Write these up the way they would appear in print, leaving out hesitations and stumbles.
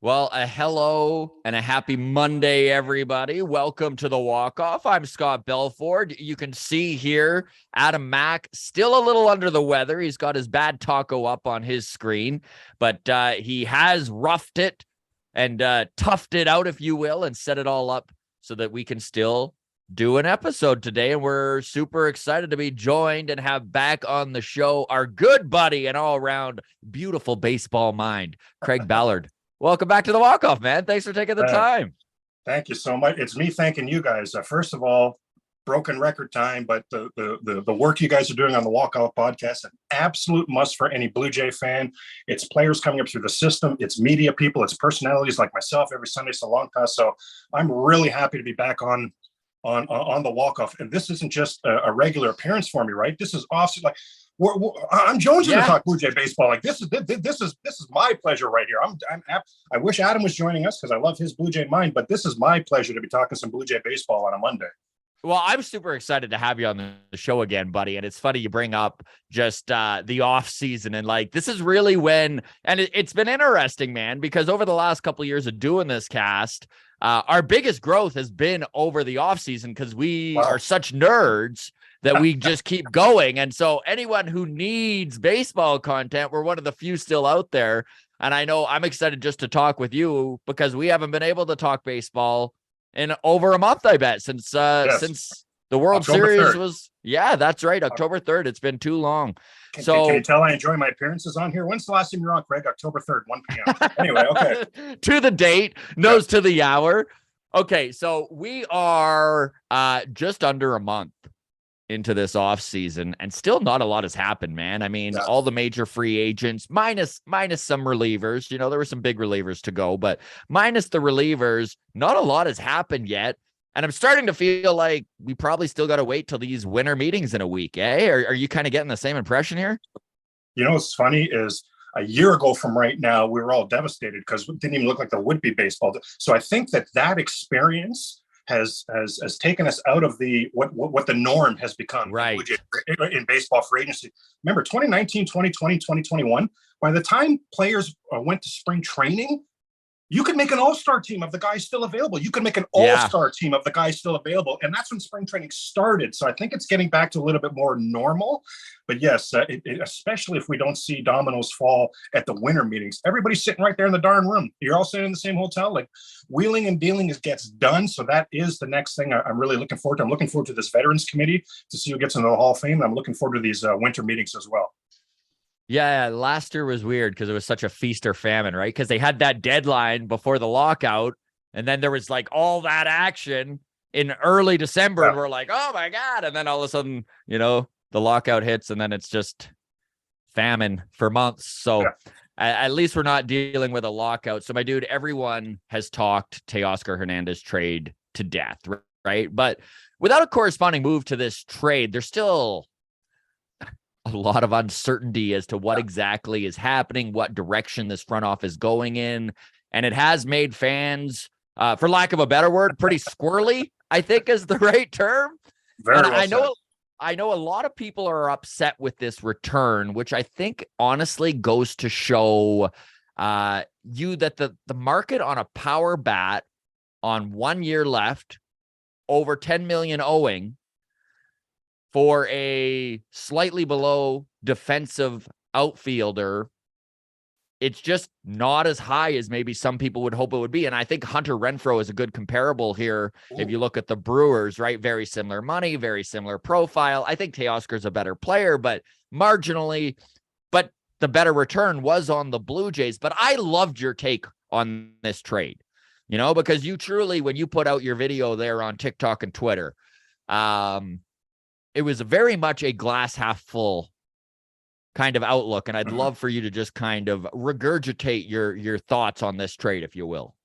Well, a hello and a happy Monday, everybody. Welcome to the walk-off. I'm Scott Belford. You can see here Adam Mack still a little under the weather. He's got his bad taco up on his screen, but he has roughed it and toughed it out, if you will, and set it all up so that we can still do an episode today. And we're super excited to be joined and have back on the show our good buddy and all-around beautiful baseball mind, Craig Ballard. Welcome back to the walk-off, man. Thanks for taking the time. Thank you so much. It's me thanking you guys. First of all, broken record time, but the work you guys are doing on the walk-off podcast, an absolute must for any Blue Jay fan. It's players coming up through the system. It's media people. It's personalities like myself every Sunday. It's a long pass. So I'm really happy to be back on the walk-off. And this isn't just a regular appearance for me, right? This is awesome. Like, I'm jonesing to talk Blue Jay baseball. Like this is my pleasure right here. I wish Adam was joining us because I love his Blue Jay mind, but this is my pleasure to be talking some Blue Jay baseball on a Monday. Well, I'm super excited to have you on the show again, buddy. And it's funny you bring up just the off season, and like this is really when, and it's been interesting, man, because over the last couple of years of doing this cast, our biggest growth has been over the off season because we are such nerds that we just keep going. And so anyone who needs baseball content, we're one of the few still out there. And I know I'm excited just to talk with you because we haven't been able to talk baseball in over a month, I bet, since the World October Series 3rd. was. Yeah, that's right. October 3rd. It's been too long. Can you tell I enjoy my appearances on here? When's the last time you were on, Craig? October 3rd, 1 p.m. Anyway, okay. To the date, nose to the hour. Okay, so we are just under a month into this off season, and still not a lot has happened, man. I mean, all the major free agents, minus some relievers. You know, there were some big relievers to go, but minus the relievers, not a lot has happened yet. And I'm starting to feel like we probably still got to wait till these winter meetings in a week, eh? Are you kind of getting the same impression here? You know what's funny is a year ago from right now, we were all devastated because it didn't even look like there would be baseball. So I think that experience has taken us out of what the norm has become in baseball for agency. Remember 2019, 2020, 2021, by the time players went to spring training, you could make an all-star team of the guys still available. You could make an all-star team of the guys still available. And that's when spring training started. So I think it's getting back to a little bit more normal. But yes, especially if we don't see dominoes fall at the winter meetings. Everybody's sitting right there in the darn room. You're all sitting in the same hotel. Like wheeling and dealing gets done. So that is the next thing I'm really looking forward to. I'm looking forward to this Veterans Committee to see who gets into the Hall of Fame. I'm looking forward to these winter meetings as well. Yeah, last year was weird because it was such a feast or famine, right? Because they had that deadline before the lockout, and then there was like all that action in early December, and we're like, oh my God. And then all of a sudden, you know, the lockout hits, and then it's just famine for months. So at least we're not dealing with a lockout. So my dude, everyone has talked Teoscar Hernandez trade to death, right? But without a corresponding move to this trade, there's still a lot of uncertainty as to what exactly is happening, what direction this front office is going in. And it has made fans, for lack of a better word, pretty squirrely, I think is the right term. Very well I know a lot of people are upset with this return, which I think honestly goes to show you that the market on a power bat on 1 year left, over 10 million owing, for a slightly below defensive outfielder, it's just not as high as maybe some people would hope it would be. And I think Hunter Renfroe is a good comparable here. If you look at the Brewers, right? Very similar money, very similar profile. I think Teoscar's a better player, but marginally, but the better return was on the Blue Jays. But I loved your take on this trade, you know, because you truly, when you put out your video there on TikTok and Twitter, it was very much a glass half full kind of outlook. And I'd love for you to just kind of regurgitate your thoughts on this trade, if you will.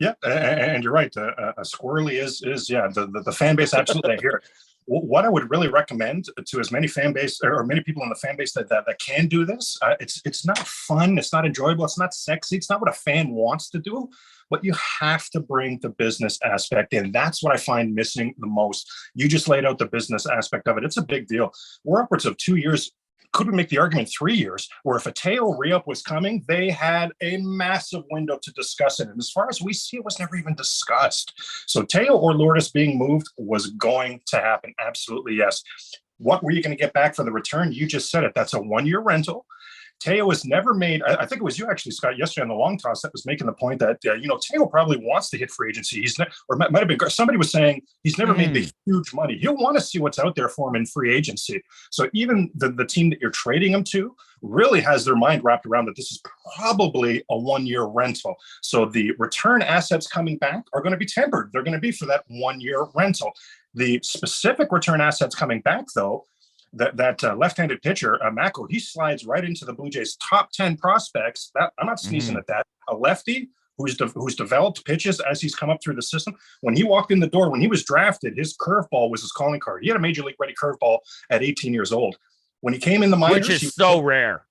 Yeah. And you're right. A squirrely is the fan base. Absolutely. I hear it. What I would really recommend to as many fan base or many people in the fan base that can do this, it's not fun. It's not enjoyable. It's not sexy. It's not what a fan wants to do. But you have to bring the business aspect in. That's what I find missing the most. You just laid out the business aspect of it. It's a big deal. We're upwards of 2 years could we make the argument 3 years, where if a Teo re-up was coming, they had a massive window to discuss it. And as far as we see, it was never even discussed. So Teo or Lourdes being moved was going to happen. Absolutely, yes. What were you going to get back for the return? You just said it. That's a 1-year rental. Teo has never made, I think it was you actually, Scott, yesterday on the long toss that was making the point that, Teo probably wants to hit free agency. He's not, or might have been, somebody was saying he's never made the huge money. He'll want to see what's out there for him in free agency. So even the team that you're trading him to really has their mind wrapped around that this is probably a 1-year rental. So the return assets coming back are going to be tempered. They're going to be for that 1-year rental. The specific return assets coming back, though, that left-handed pitcher, Mako, he slides right into the Blue Jays' top 10 prospects. That I'm not sneezing at that. A lefty who's developed pitches as he's come up through the system. When he walked in the door, when he was drafted, his curveball was his calling card. He had a major league ready curveball at 18 years old. When he came in the minors, which is so rare.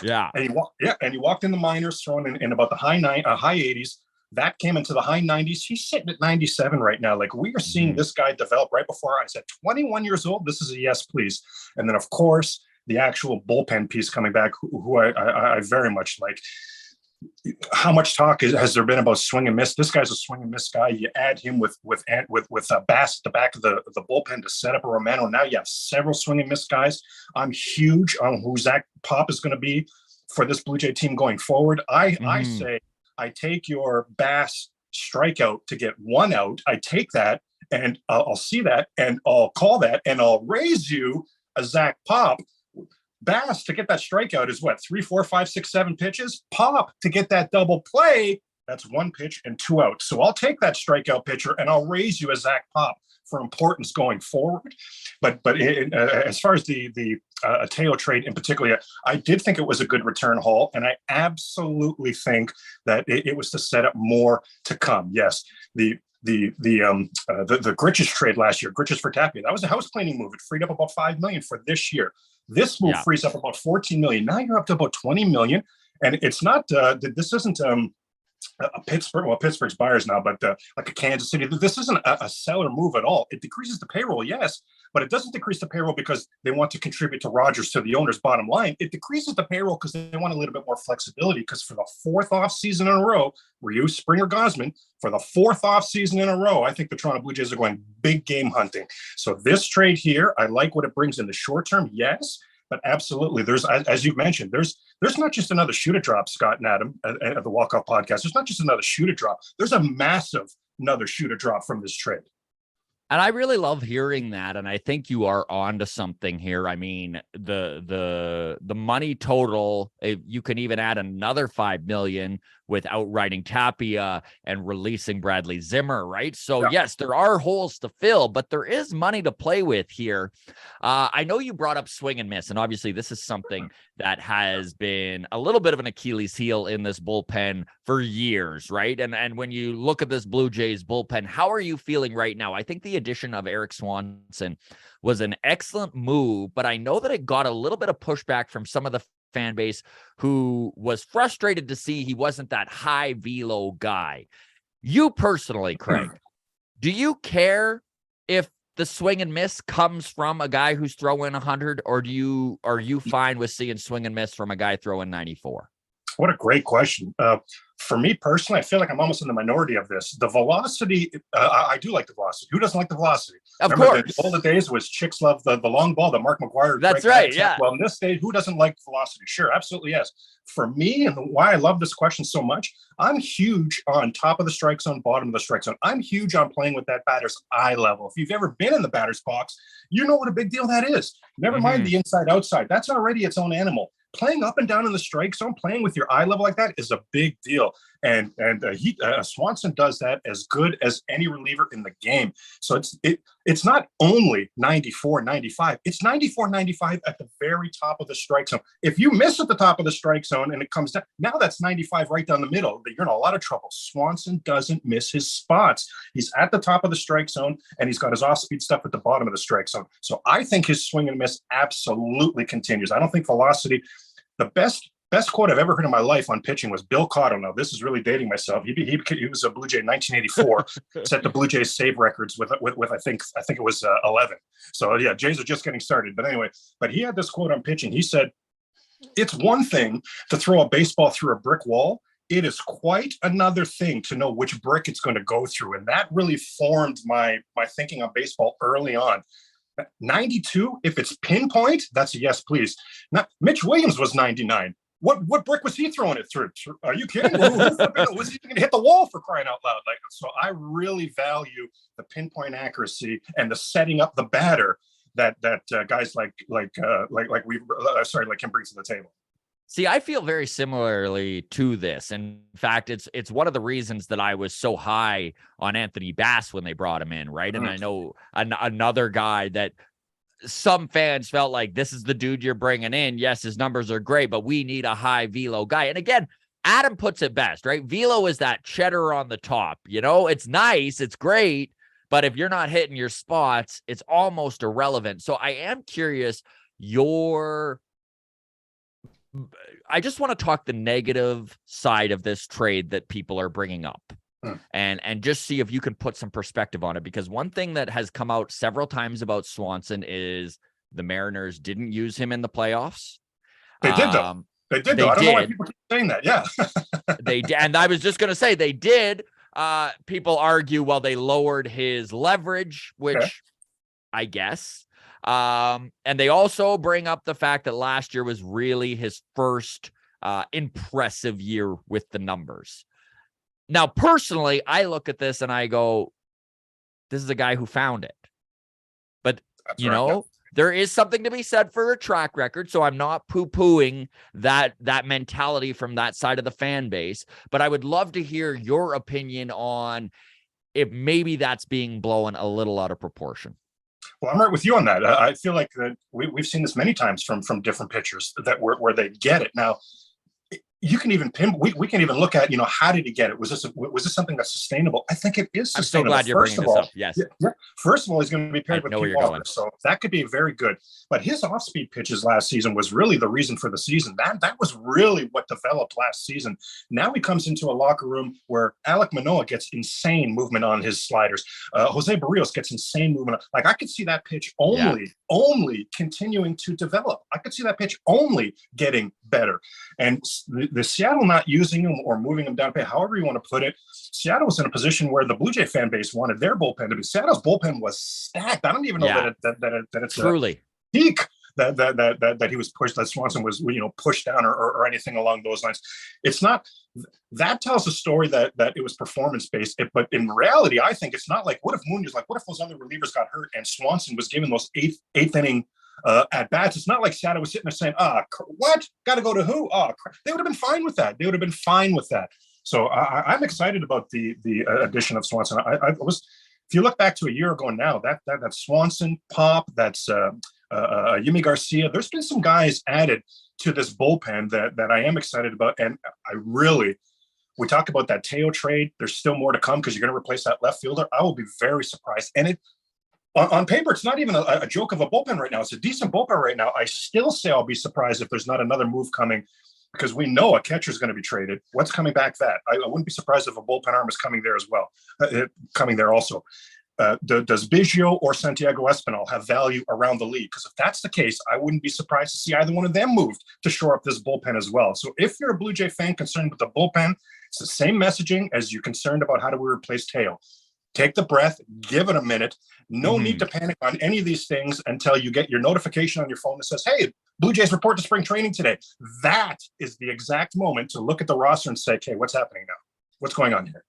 Yeah. And he walked in the minors throwing in about the high 80s. That came into the high 90s. He's sitting at 97 right now. Like, we are seeing this guy develop right before our eyes. At 21 years old, this is a yes, please. And then, of course, the actual bullpen piece coming back, who I very much like. How much talk has there been about swing and miss? This guy's a swing and miss guy. You add him with Bass at the back of the bullpen to set up a Romano. Now you have several swing and miss guys. I'm huge on who Zach Pop is going to be for this Blue Jay team going forward. I say, I take your Bass strikeout to get 1 out. I take that and I'll see that and I'll call that and I'll raise you a Zach Pop. Bass to get that strikeout is what, 3, 4, 5, 6, 7 pitches? Pop to get that double play, that's 1 pitch and 2 outs. So I'll take that strikeout pitcher and I'll raise you a Zach Pop for importance going forward. But as far as the Teo trade in particular, I did think it was a good return haul, and I absolutely think that it was to set up more to come. Yes, the Gritches trade last year, Gritches for Tapia, that was a house cleaning move. It freed up about $5 million for this year. This move frees up about $14 million. Now you're up to about $20 million, and it's not. This isn't a Pittsburgh. Well, Pittsburgh's buyers now, but like a Kansas City. This isn't a seller move at all. It decreases the payroll, yes, but it doesn't decrease the payroll because they want to contribute to Rogers, to the owner's bottom line. It decreases the payroll because they want a little bit more flexibility, because for the 4th offseason in a row, Ryu, Springer, Gosman, for the 4th offseason in a row, I think the Toronto Blue Jays are going big game hunting. So this trade here, I like what it brings in the short term, yes, but absolutely, there's, as you've mentioned, there's not just another shoot-a-drop, Scott and Adam, at the Walkout Podcast. There's not just another shoot-a-drop. There's a massive another shoot-a-drop from this trade. And I really love hearing that, and I think you are onto something here. I mean, the money total, you can even add another $5 million with outrighting Tapia and releasing Bradley Zimmer, right? So yes, there are holes to fill, but there is money to play with here. I know you brought up swing and miss, and obviously this is something that has been a little bit of an Achilles heel in this bullpen for years, right? And when you look at this Blue Jays bullpen, how are you feeling right now? I think the addition of Eric Swanson was an excellent move, but I know that it got a little bit of pushback from some of the fan base who was frustrated to see he wasn't that high velo guy. You personally, Craig, do you care if the swing and miss comes from a guy who's throwing 100, or are you fine with seeing swing and miss from a guy throwing 94? What a great question. For me personally, I feel like I'm almost in the minority of this. The velocity, I do like the velocity. Who doesn't like the velocity? Of Remember, course. The older days was chicks love the long ball, the Mark McGwire. That's right, yeah. Well, in this day, who doesn't like velocity? Sure, absolutely, yes. For me, and why I love this question so much, I'm huge on top of the strike zone, bottom of the strike zone. I'm huge on playing with that batter's eye level. If you've ever been in the batter's box, you know what a big deal that is. Never mind the inside-outside. That's already its own animal. Playing up and down in the strike zone, playing with your eye level like that is a big deal. And Swanson does that as good as any reliever in the game. So it's not only 94, 95. It's 94, 95 at the very top of the strike zone. If you miss at the top of the strike zone and it comes down, now that's 95 right down the middle. You're in a lot of trouble. Swanson doesn't miss his spots. He's at the top of the strike zone, and he's got his off-speed stuff at the bottom of the strike zone. So I think his swing and miss absolutely continues. I don't think velocity. The best best quote I've ever heard in my life on pitching was Bill Cotto. Now, this is really dating myself. He was a Blue Jay in 1984, set the Blue Jays save records with I think it was 11. So yeah, Jays are just getting started. But anyway, he had this quote on pitching. He said, "It's one thing to throw a baseball through a brick wall. It is quite another thing to know which brick it's going to go through." And that really formed my thinking on baseball early on. 92, if it's pinpoint, that's a yes, please. Not Mitch Williams was 99. What brick was he throwing it through? Are you kidding? Was he going to hit the wall, for crying out loud? Like, so I really value the pinpoint accuracy and the setting up the batter that guys like him bring to the table. See, I feel very similarly to this. In fact, it's one of the reasons that I was so high on Anthony Bass when they brought him in, right? And I know another guy that some fans felt like, this is the dude you're bringing in. Yes, his numbers are great, but we need a high velo guy. And again, Adam puts it best, right? Velo is that cheddar on the top. You know, it's nice, it's great, but if you're not hitting your spots, it's almost irrelevant. So I am curious, I just want to talk the negative side of this trade that people are bringing up. And just see if you can put some perspective on it, because one thing that has come out several times about Swanson is the Mariners didn't use him in the playoffs. They did though. They did though. I don't know why people keep saying that. Yeah. They did. And I was just going to say they did. People argue, well, they lowered his leverage, which I guess. And they also bring up the fact that last year was really his first impressive year with the numbers. Now, personally, I look at this and I go, this is a guy who found it. But, there is something to be said for a track record. So I'm not poo-pooing that mentality from that side of the fan base. But I would love to hear your opinion on if maybe that's being blown a little out of proportion. Well, I'm right with you on that. I feel like that we've seen this many times from different pitchers that where they get it. Now, you can even we can even look at, how did he get it? Was this something that's sustainable? I think it is sustainable. I'm so glad you're bringing this up. Yes. Yeah. First of all, he's going to be paired with Pete Walker, so that could be very good. But his off-speed pitches last season was really the reason for the season. That was really what developed last season. Now he comes into a locker room where Alek Manoah gets insane movement on his sliders. Jose Barrios gets insane movement. Like, I could see that pitch only continuing to develop. I could see that pitch only getting better. And the Seattle not using him or moving him down, however you want to put it, Seattle was in a position where the Blue Jay fan base wanted their bullpen to be. Seattle's bullpen was stacked. I don't even know that it's truly a peak that he was pushed, that Swanson was pushed down or anything along those lines. It's not. That tells a story that it was performance based. But in reality, I think it's not like, what if those other relievers got hurt and Swanson was given those eighth inning at bats? It's not like Seattle was sitting there saying, what? Got to go to who? They would have been fine with that. So I'm excited about the addition of Swanson. I was, if you look back to a year ago now, that Swanson, Pop, that's Yimi Garcia, there's been some guys added to this bullpen that I am excited about. And we talk about that Teo trade. There's still more to come because you're going to replace that left fielder. I will be very surprised. And on paper, it's not even a joke of a bullpen right now. It's a decent bullpen right now. I still say I'll be surprised if there's not another move coming, because we know a catcher is going to be traded. What's coming back that? I wouldn't be surprised if a bullpen arm is coming there as well, coming there also. Does Biggio or Santiago Espinal have value around the league? Because if that's the case, I wouldn't be surprised to see either one of them moved to shore up this bullpen as well. So if you're a Blue Jay fan concerned with the bullpen, it's the same messaging as you're concerned about how do we replace Teo. Take the breath, give it a minute. No need to panic on any of these things until you get your notification on your phone that says, hey, Blue Jays report to spring training today. That is the exact moment to look at the roster and say, okay, what's happening now? What's going on here?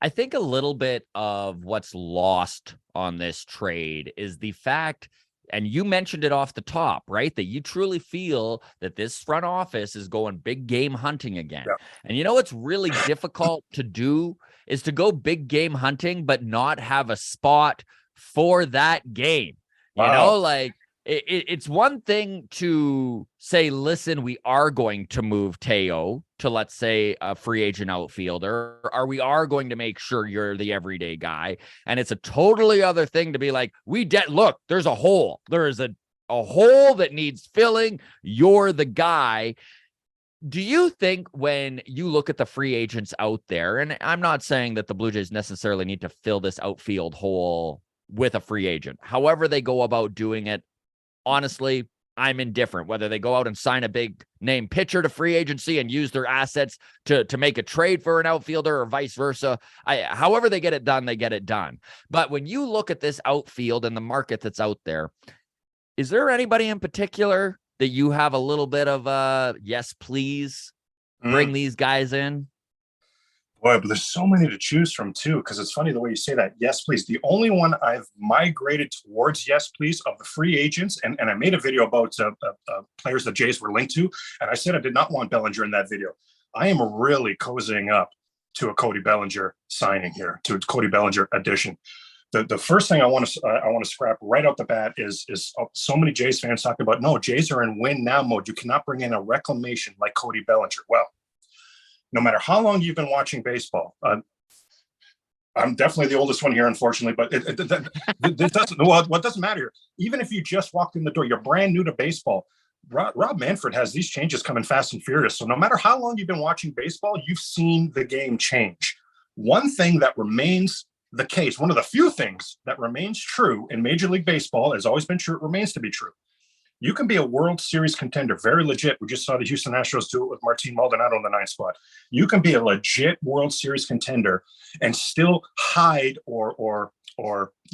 I think a little bit of what's lost on this trade is the fact, and you mentioned it off the top, right, that you truly feel that this front office is going big game hunting again. Yeah. And what's really difficult to do is to go big game hunting, but not have a spot for that game. Wow. It's one thing to say, listen, we are going to move Teo to, let's say, a free agent outfielder, or we are going to make sure you're the everyday guy. And it's a totally other thing to be like, look, there's a hole. There is a hole that needs filling. You're the guy. Do you think when you look at the free agents out there, and I'm not saying that the Blue Jays necessarily need to fill this outfield hole with a free agent, however they go about doing it, honestly, I'm indifferent. Whether they go out and sign a big name pitcher to free agency and use their assets to make a trade for an outfielder or vice versa, however they get it done, they get it done. But when you look at this outfield and the market that's out there, is there anybody in particular that you have a little bit of yes, please bring these guys in? Boy, but there's so many to choose from too, because it's funny the way you say that. Yes, please. The only one I've migrated towards yes, please of the free agents, and I made a video about players the Jays were linked to, and I said I did not want Bellinger in that video. I am really cozying up to a Cody Bellinger signing here, to a Cody Bellinger addition. The first thing I want to scrap right out the bat is so many Jays fans talking about, no, Jays are in win now mode. You cannot bring in a reclamation like Cody Bellinger. Well, no matter how long you've been watching baseball, I'm definitely the oldest one here, unfortunately, but it doesn't. Well, what doesn't matter here? Even if you just walked in the door, you're brand new to baseball. Rob Manfred has these changes coming fast and furious. So no matter how long you've been watching baseball, you've seen the game change. One thing that remains the case, one of the few things that remains true in Major League Baseball, has always been true, it remains to be true. You can be a World Series contender, very legit. We just saw the Houston Astros do it with Martin Maldonado in the 9th spot. You can be a legit World Series contender and still hide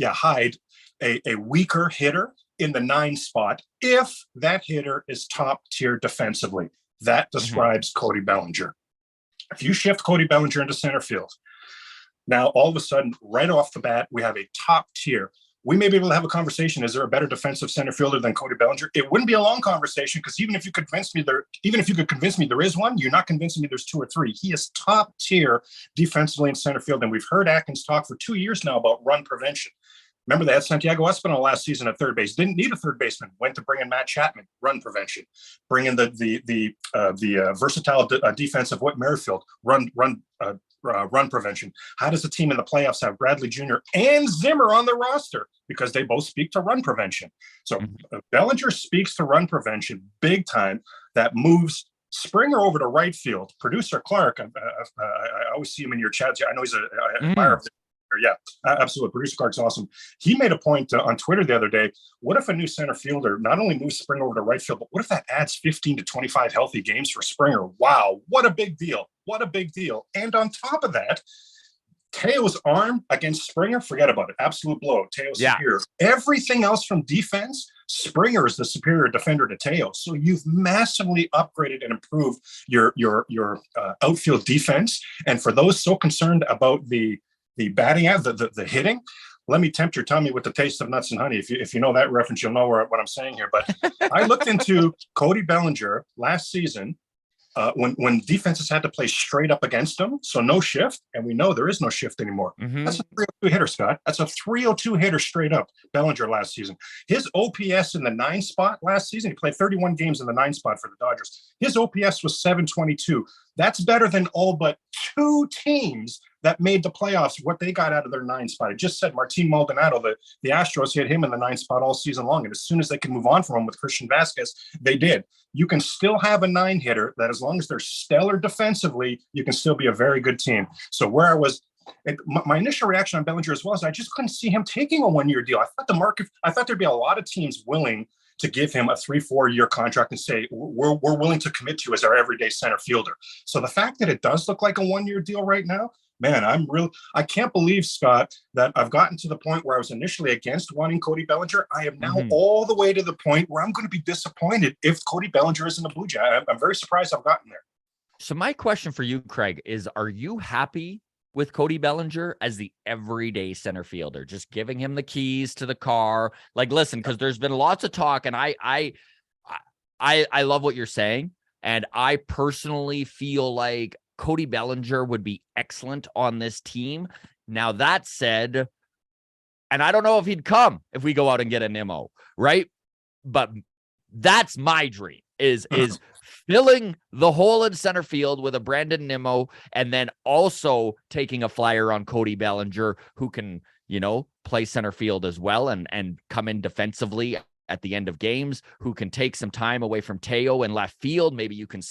hide a weaker hitter in the 9 spot if that hitter is top tier defensively. That describes Cody Bellinger. If you shift Cody Bellinger into center field, now all of a sudden, right off the bat, we have a top tier. We may be able to have a conversation. Is there a better defensive center fielder than Cody Bellinger? It wouldn't be a long conversation, because even if you could convince me there is one, you're not convincing me there's 2 or 3. He is top tier defensively in center field. And we've heard Atkins talk for 2 years now about run prevention. Remember, they had Santiago Espinal last season at third base. Didn't need a third baseman. Went to bring in Matt Chapman, run prevention. Bring in the versatile defensive Whit Merrifield, run prevention. How does a team in the playoffs have Bradley Jr. and Zimmer on the roster? Because they both speak to run prevention. So Bellinger speaks to run prevention big time. That moves Springer over to right field. Producer Clark, I always see him in your chat. I know he's an admirer of the yeah, absolutely. Producer Clark's awesome. He made a point on Twitter the other day. What if a new center fielder not only moves Springer over to right field, but what if that adds 15 to 25 healthy games for Springer? Wow, what a big deal. What a big deal. And on top of that, Teo's arm against Springer, forget about it. Absolute blow. Teo's superior. Everything else from defense, Springer is the superior defender to Teo. So you've massively upgraded and improved your outfield defense. And for those so concerned about the batting out, the hitting, let me tempt your tummy with the taste of nuts and honey. If you know that reference, you'll know what I'm saying here. But I looked into Cody Bellinger last season when defenses had to play straight up against him, so no shift, and we know there is no shift anymore. That's a 302 hitter, Scott. That's a 302 hitter straight up, Bellinger last season. His OPS in the 9 spot last season, he played 31 games in the 9 spot for the Dodgers. His OPS was 722. That's better than all but 2 teams that made the playoffs, what they got out of their 9 spot. I just said Martin Maldonado, the Astros hit him in the 9 spot all season long. And as soon as they could move on from him with Christian Vasquez, they did. You can still have a 9 hitter that, as long as they're stellar defensively, you can still be a very good team. So where I was, my initial reaction on Bellinger as well is I just couldn't see him taking a 1-year deal. I thought there'd be a lot of teams willing to give him a 3-4 year contract and say, we're willing to commit to as our everyday center fielder. So the fact that it does look like a 1-year deal right now, man, I can't believe, Scott, that I've gotten to the point where I was initially against wanting Cody Bellinger. I am now all the way to the point where I'm going to be disappointed if Cody Bellinger isn't a Blue Jay. I'm very surprised I've gotten there. So my question for you, Craig, is are you happy with Cody Bellinger as the everyday center fielder, just giving him the keys to the car? Like, listen, because there's been lots of talk, and I love what you're saying, and I personally feel like Cody Bellinger would be excellent on this team. Now, that said, and I don't know if he'd come if we go out and get a Nimmo, right? But that's my dream, is filling the hole in center field with a Brandon Nimmo, and then also taking a flyer on Cody Bellinger, who can, play center field as well and come in defensively at the end of games, who can take some time away from Teo in left field. Maybe you can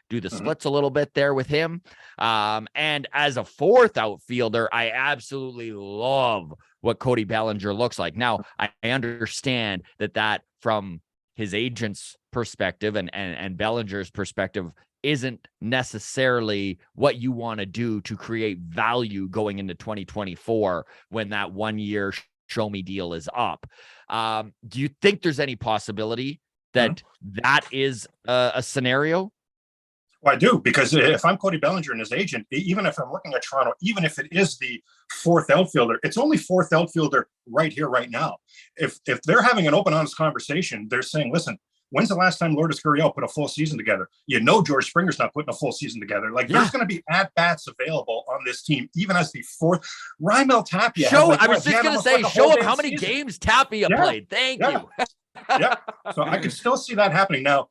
do the splits a little bit there with him. And as a fourth outfielder, I absolutely love what Cody Bellinger looks like. Now, I understand that from his agent's perspective and Bellinger's perspective isn't necessarily what you want to do to create value going into 2024 when that 1 year show me deal is up. Do you think there's any possibility that that is a scenario? Well, I do, because if I'm Cody Bellinger and his agent, even if I'm looking at Toronto, even if it is the fourth outfielder, it's only fourth outfielder right here, right now. If they're having an open, honest conversation, they're saying, listen, when's the last time Lourdes Gurriel put a full season together? George Springer's not putting a full season together. There's going to be at-bats available on this team, even as the fourth. Raimel Tapia. I was just going to say, show him how many games Tapia played. Thank you. So I can still see that happening. Now,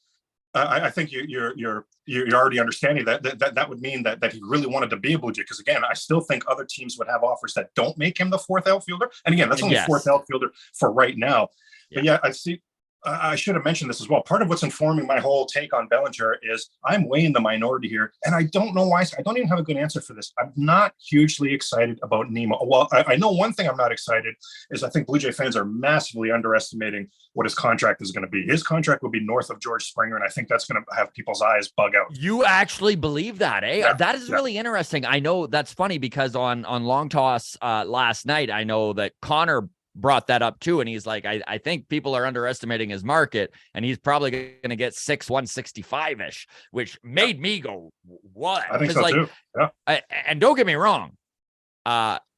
I think you're already understanding that would mean that he really wanted to be a Blue Jay, because again, I still think other teams would have offers that don't make him the fourth outfielder. And again, that's only fourth outfielder for right now. But I see. I should have mentioned this as well. Part of what's informing my whole take on Bellinger is I'm way in the minority here, and I don't know why. I don't even have a good answer for this. I'm not hugely excited about Nemo. Well, I know one thing I'm not excited is I think Blue Jay fans are massively underestimating what his contract is going to be. His contract will be north of George Springer, and I think that's going to have people's eyes bug out. You actually believe that, eh? Yeah. That is really interesting. I know that's funny because on Long Toss last night, I know that Connor brought that up too, and he's like, I think people are underestimating his market, and he's probably going to get 165-ish, which made me go, what? I think so too. Yeah. And don't get me wrong,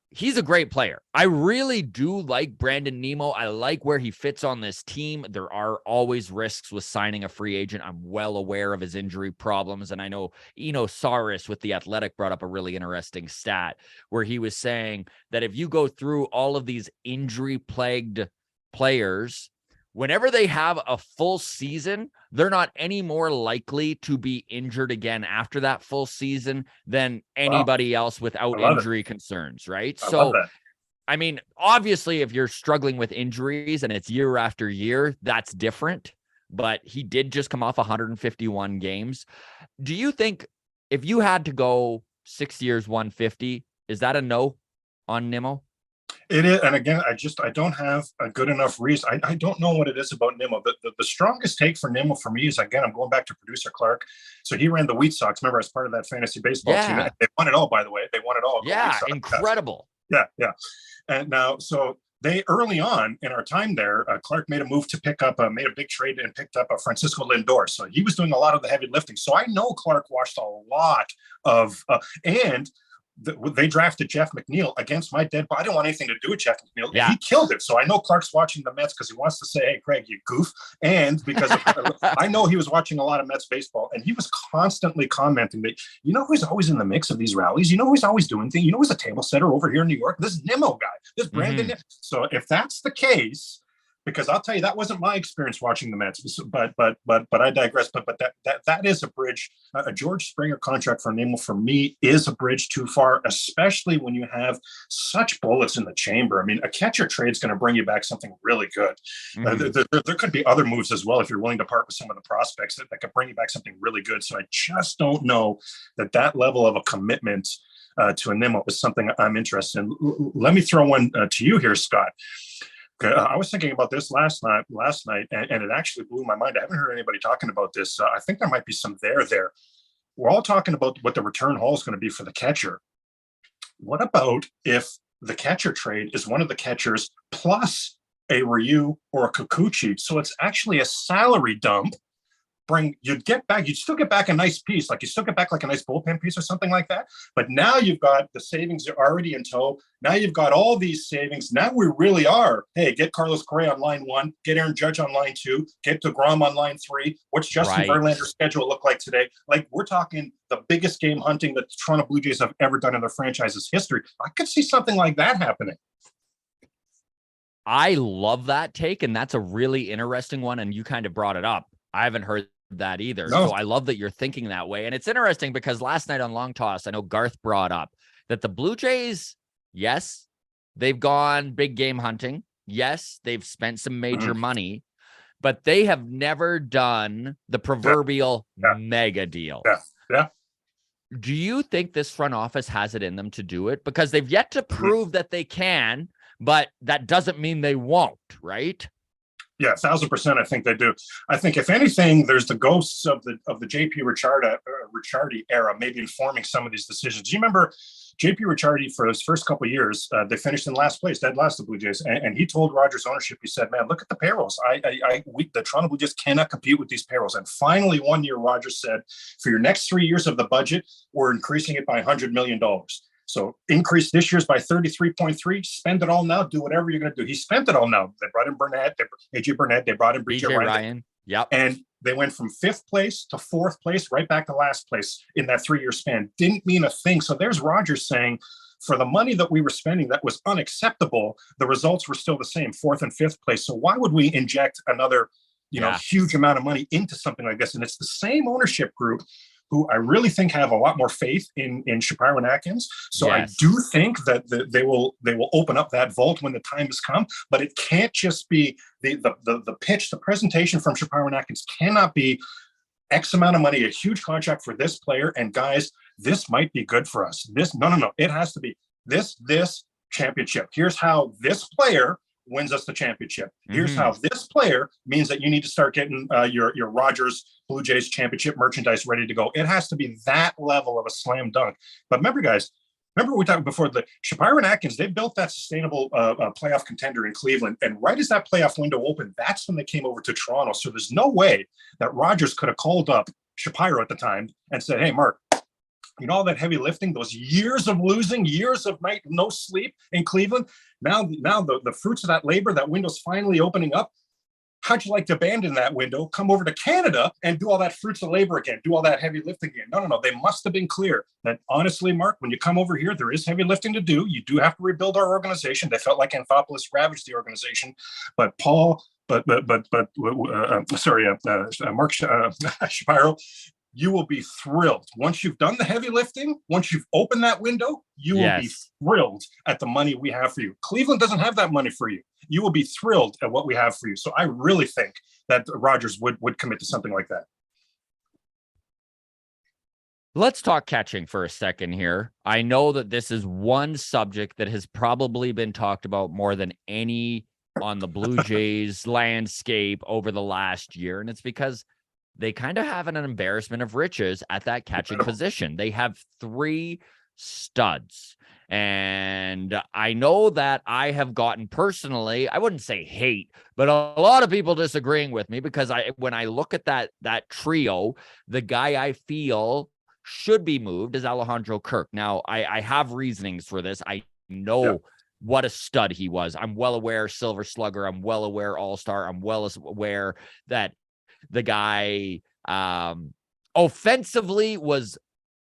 he's a great player. I really do like Brandon Nimmo. I like where he fits on this team. There are always risks with signing a free agent. I'm well aware of his injury problems. And I know Eno Saris with The Athletic brought up a really interesting stat where he was saying that if you go through all of these injury-plagued players, whenever they have a full season, they're not any more likely to be injured again after that full season than anybody else without injury concerns, right? So, I mean, obviously, if you're struggling with injuries and it's year after year, that's different. But he did just come off 151 games. Do you think if you had to go 6 years, 150, is that a no on Nimmo? It is, and again, I don't have a good enough reason. I don't know what it is about Nimmo. The strongest take for Nimmo for me is, again, I'm going back to producer Clark. So he ran the Wheat Sox, remember, as part of that fantasy baseball team. They won it all, by the way. They won it all. Yeah, incredible. Yeah. And now, so they early on in our time there, Clark made a move to made a big trade and picked up Francisco Lindor. So he was doing a lot of the heavy lifting. So I know Clark watched a lot of, they drafted Jeff McNeil against my dead body. I didn't want anything to do with Jeff McNeil. Yeah. He killed it. So I know Clark's watching the Mets because he wants to say, hey, Craig, you goof. And because I know he was watching a lot of Mets baseball, and he was constantly commenting that, who's always in the mix of these rallies? Who's always doing things? Who's a table setter over here in New York? This Nimmo guy, this Brandon. So if that's the case, because I'll tell you, that wasn't my experience watching the Mets, but I digress. But that is a bridge. A George Springer contract for Nimmo, for me, is a bridge too far, especially when you have such bullets in the chamber. I mean, a catcher trade is going to bring you back something really good. There could be other moves as well if you're willing to part with some of the prospects that could bring you back something really good. So I just don't know that level of a commitment to a Nimmo is something I'm interested in. Let me throw one to you here, Scott. I was thinking about this last night, and it actually blew my mind. I haven't heard anybody talking about this. I think there might be some there. We're all talking about what the return haul is going to be for the catcher. What about if the catcher trade is one of the catchers plus a Ryu or a Kikuchi? So it's actually a salary dump. You'd still get back a nice piece, like you still get back like a nice bullpen piece or something like that. But now you've got the savings are already in tow. Now you've got all these savings. Now we really are, hey, get Carlos Correa on line 1, get Aaron Judge on line 2, get DeGrom on line 3. What's Justin Verlander's schedule look like today? Like, we're talking the biggest game hunting that the Toronto Blue Jays have ever done in their franchise's history. I could see something like that happening. I love that take, and that's a really interesting one, and you kind of brought it up. I haven't heard that either. No. So I love that you're thinking that way. And it's interesting because last night on Long Toss, I know Garth brought up that the Blue Jays, yes, they've gone big game hunting. Yes, they've spent some major money, but they have never done the proverbial mega deal. Yeah. Do you think this front office has it in them to do it? Because they've yet to prove that they can, but that doesn't mean they won't, right? Yeah, 1,000%. I think they do. I think if anything, there's the ghosts of the JP Ricciardi era, maybe informing some of these decisions. Do you remember JP Ricciardi for his first couple of years? They finished in last place, dead last, the Blue Jays, and he told Rogers ownership, he said, "Man, look at the payrolls. The Toronto Blue Jays cannot compete with these payrolls." And finally, one year, Rogers said, "For your next 3 years of the budget, we're increasing it by $100 million. So increase this year's by 33.3, spend it all now, do whatever you're going to do." He spent it all now. They brought in AJ Burnett, they brought in BJ Ryan. Yep. And they went from 5th place to 4th place, right back to last place in that 3-year span. Didn't mean a thing. So there's Rogers saying, for the money that we were spending that was unacceptable, the results were still the same, 4th and 5th place. So why would we inject another, huge amount of money into something like this? And it's the same ownership group who I really think have a lot more faith in Shapiro and Atkins. So yes. I do think that they will open up that vault when the time has come. But it can't just be the pitch, the presentation from Shapiro and Atkins cannot be X amount of money, a huge contract for this player. And guys, this might be good for us. No. It has to be this championship. Here's how this player wins us the championship. Here's how this player means that you need to start getting your Rogers Blue Jays championship merchandise ready to go. It has to be that level of a slam dunk. But remember, guys, we talked before, the Shapiro and Atkins, they built that sustainable playoff contender in Cleveland. And right as that playoff window opened, that's when they came over to Toronto. So there's no way that Rogers could have called up Shapiro at the time and said, "Hey, Mark, all that heavy lifting, those years of losing, years of night, no sleep in Cleveland. Now the fruits of that labor, that window's finally opening up. How'd you like to abandon that window, come over to Canada and do all that fruits of labor again, do all that heavy lifting again?" No. They must have been clear that, honestly, Mark, when you come over here, there is heavy lifting to do. You do have to rebuild our organization. They felt like Anthopoulos ravaged the organization, but Mark Shapiro, you will be thrilled. Once you've done the heavy lifting, once you've opened that window, you will be thrilled at the money we have for you. Cleveland doesn't have that money for you. You will be thrilled at what we have for you. So I really think that Rogers would commit to something like that. Let's talk catching for a second here. I know that this is one subject that has probably been talked about more than any on the Blue Jays landscape over the last year, and it's because they kind of have an embarrassment of riches at that catching position. They have 3 studs. And I know that I have gotten personally, I wouldn't say hate, but a lot of people disagreeing with me because when I look at that trio, the guy I feel should be moved is Alejandro Kirk. Now, I have reasonings for this. I know what a stud he was. I'm well aware Silver Slugger. I'm well aware All-Star. I'm well aware that the guy offensively was,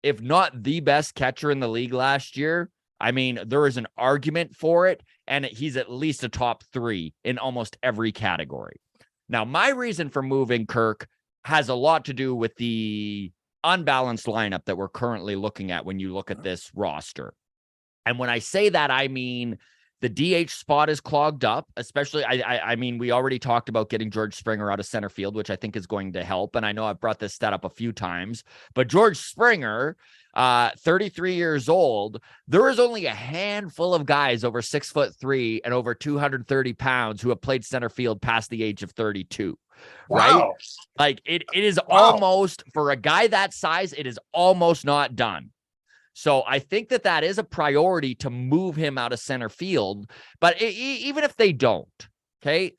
if not the best catcher in the league last year. I mean, there is an argument for it, and he's at least a top 3 in almost every category. Now, my reason for moving Kirk has a lot to do with the unbalanced lineup that we're currently looking at when you look at this roster. And when I say that, I mean the DH spot is clogged up, especially, I mean, we already talked about getting George Springer out of center field, which I think is going to help. And I know I've brought this stat up a few times, but George Springer, 33 years old, there is only a handful of guys over 6'3" and over 230 pounds who have played center field past the age of 32. Right? Wow. Like it is almost, for a guy that size, it is almost not done. So I think that is a priority to move him out of center field. But even if they don't, okay,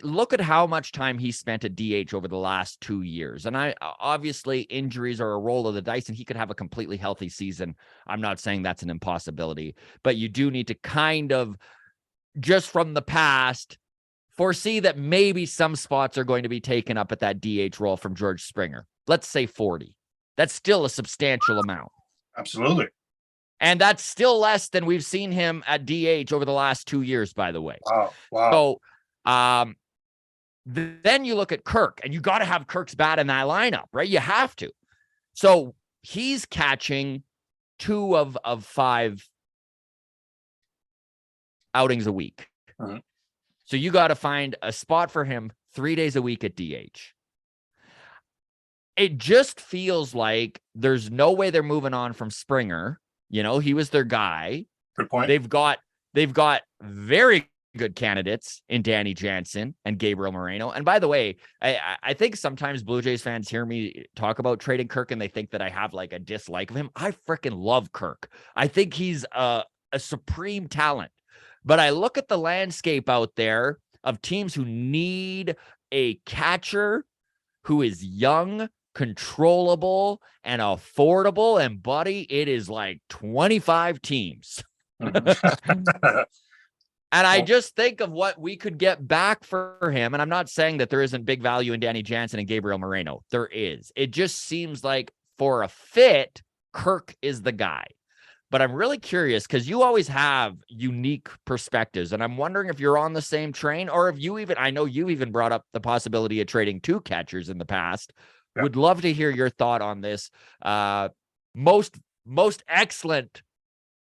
look at how much time he spent at DH over the last 2 years. And obviously injuries are a roll of the dice, and he could have a completely healthy season. I'm not saying that's an impossibility, but you do need to kind of, just from the past, foresee that maybe some spots are going to be taken up at that DH role from George Springer. Let's say 40. That's still a substantial amount. Absolutely. And that's still less than we've seen him at DH over the last 2 years, by the way. Wow. So then you look at Kirk, and you got to have Kirk's bat in that lineup, right? You have to. So he's catching 2 of 5 outings a week. Uh-huh. So you got to find a spot for him 3 days a week at DH. It just feels like there's no way they're moving on from Springer. You know, he was their guy. Good point. They've got very good candidates in Danny Jansen and Gabriel Moreno. And by the way, I think sometimes Blue Jays fans hear me talk about trading Kirk and they think that I have like a dislike of him. I freaking love Kirk. I think he's a supreme talent. But I look at the landscape out there of teams who need a catcher who is young, controllable, and affordable. And buddy, it is like 25 teams. And I just think of what we could get back for him. And I'm not saying that there isn't big value in Danny Jansen and Gabriel Moreno. There is. It just seems like for a fit, Kirk is the guy. But I'm really curious because you always have unique perspectives. And I'm wondering if you're on the same train or if I know you even brought up the possibility of trading 2 catchers in the past. Yeah. Would love to hear your thought on this. Most excellent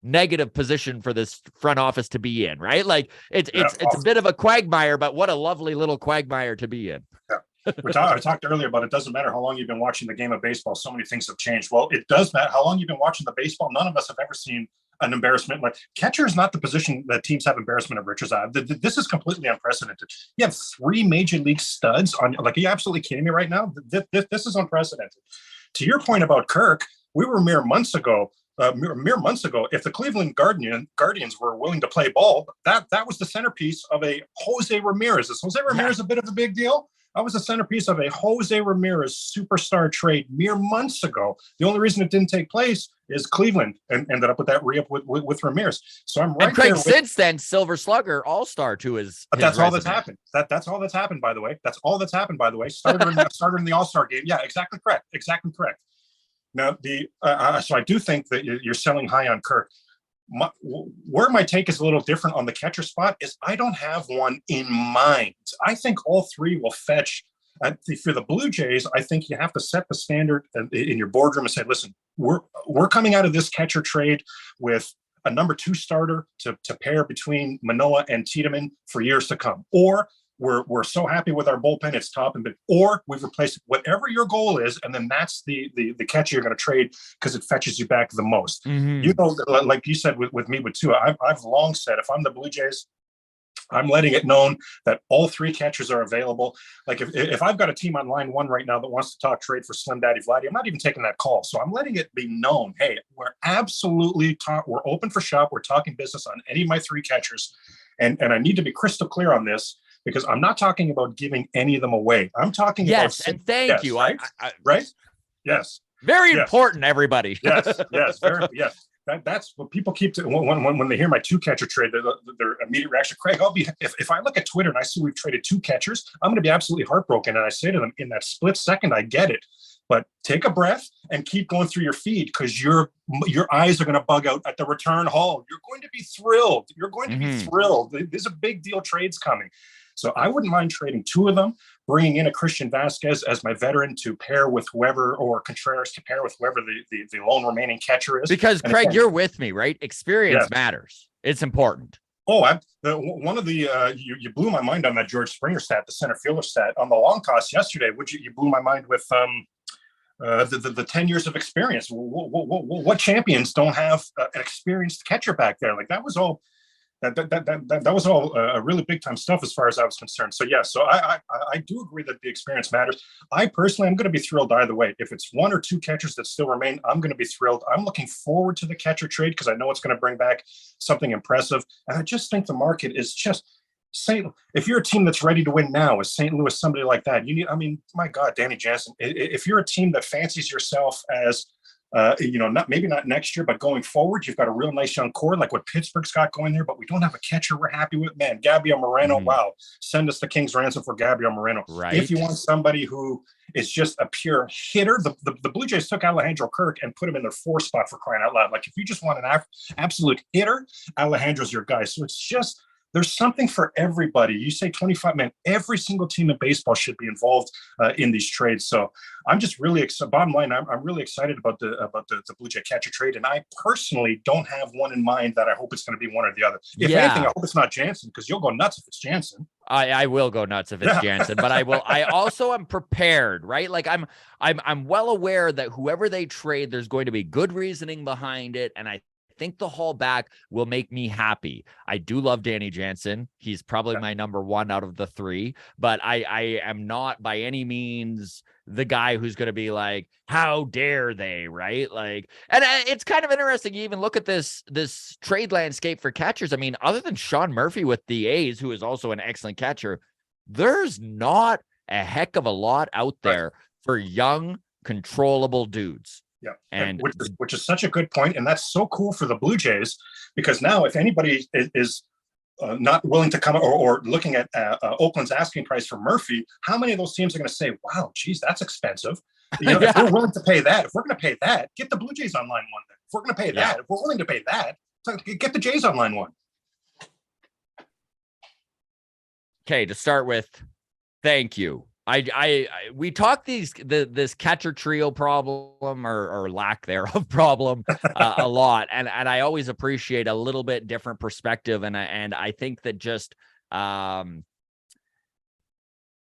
negative position for this front office to be in, right? Like it's a bit of a quagmire, but what a lovely little quagmire to be in. Yeah. I talked earlier about it doesn't matter how long you've been watching the game of baseball. So many things have changed. Well, it does matter how long you've been watching the baseball. None of us have ever seen an embarrassment. Like catcher is not the position that teams have embarrassment of riches at. This is completely unprecedented. You have 3 major league studs on. Like, are you absolutely kidding me right now? This is unprecedented. To your point about Kirk, we were mere months ago, if the Cleveland Guardians were willing to play ball, that was the centerpiece of a Jose Ramirez. Is Jose Ramirez a bit of a big deal? That was the centerpiece of a Jose Ramirez superstar trade mere months ago. The only reason it didn't take place is Cleveland and ended up with that re-up with Ramirez. So I'm right. And Craig, there since then, Silver Slugger All-Star to his that's all that's happened. That's all that's happened, by the way. That's all that's happened, by the way. Started in the All-Star game. Yeah, exactly correct. Exactly correct. Now, so I do think that you're selling high on Kirk. Where my take is a little different on the catcher spot is I don't have one in mind. I think all 3 will fetch. For the Blue Jays, I think you have to set the standard in your boardroom and say, listen, we're coming out of this catcher trade with a number 2 starter to pair between Manoah and Tiedemann for years to come. Or we're so happy with our bullpen, it's top and big. Or we've replaced whatever your goal is, and then that's the catcher you're going to trade because it fetches you back the most. Mm-hmm. You know, like you said with me with Tua, I've long said if I'm the Blue Jays, I'm letting it known that all 3 catchers are available. Like if I've got a team on line 1 right now that wants to talk trade for Slim Daddy Vladdy, I'm not even taking that call. So I'm letting it be known, hey, we're absolutely we're open for shop. We're talking business on any of my 3 catchers, and I need to be crystal clear on this. Because I'm not talking about giving any of them away. I'm talking about and thank you. Right? Right? Yes. Very important, everybody. Yes. Yes. That's what people keep when they hear my 2 catcher trade. Their immediate reaction, Craig, if I look at Twitter and I see we've traded 2 catchers, I'm going to be absolutely heartbroken. And I say to them in that split second, I get it, but take a breath and keep going through your feed because your eyes are going to bug out at the return haul. You're going to be thrilled. You're going to be thrilled. There's a big deal trades coming. So I wouldn't mind trading 2 of them, bringing in a Christian Vasquez as my veteran to pair with whoever, or Contreras to pair with whoever the lone remaining catcher is. Because Craig, you're with me, right? Experience matters. It's important. Oh, you blew my mind on that George Springer stat, the center fielder stat on the long toss yesterday. You blew my mind with the 10 years of experience. What champions don't have an experienced catcher back there? Like that was all. That was all really big time stuff as far as I was concerned. So yeah, so I do agree that the experience matters. I personally am going to be thrilled either way. If it's 1 or 2 catchers that still remain, I'm going to be thrilled. I'm looking forward to the catcher trade because I know it's going to bring back something impressive. And I just think the market is just if you're a team that's ready to win now, is St. Louis somebody like that? My God, Danny Jansen. If you're a team that fancies yourself as maybe not next year, but going forward, you've got a real nice young core like what Pittsburgh's got going there, but we don't have a catcher we're happy with. Man, Gabriel Moreno, wow, send us the king's ransom for Gabriel Moreno. Right. If you want somebody who is just a pure hitter, the Blue Jays took Alejandro Kirk and put him in their 4 spot for crying out loud. Like if you just want an absolute hitter, Alejandro's your guy. So it's just there's something for everybody. You say 25, man, every single team in baseball should be involved in these trades. So I'm just really excited. Bottom line, I'm really excited about the Blue Jay catcher trade. And I personally don't have one in mind that I hope it's going to be one or the other. If anything, I hope it's not Jansen, because you'll go nuts if it's Jansen. I will go nuts if it's Jansen, but I also am prepared, right? Like I'm well aware that whoever they trade, there's going to be good reasoning behind it. And I think the haul back will make me happy. I do love Danny Jansen. He's probably my number one out of the three, but I am not by any means the guy who's going to be like, how dare they, right? Like, and it's kind of interesting. You even look at this trade landscape for catchers. I mean, other than Sean Murphy with the A's, who is also an excellent catcher, there's not a heck of a lot out there for young, controllable dudes. Yeah, and which is such a good point, and that's so cool for the Blue Jays, because now if anybody is not willing to come or looking at Oakland's asking price for Murphy, how many of those teams are going to say, "Wow, geez, that's expensive"? If we're willing to pay that, if we're going to pay that, get the Blue Jays on line one. Then if we're going to pay that, if we're willing to pay that, get the Jays on line one. Okay, to start with, thank you. We talked this catcher trio problem or lack thereof problem a lot, and I always appreciate a little bit different perspective, and I think that just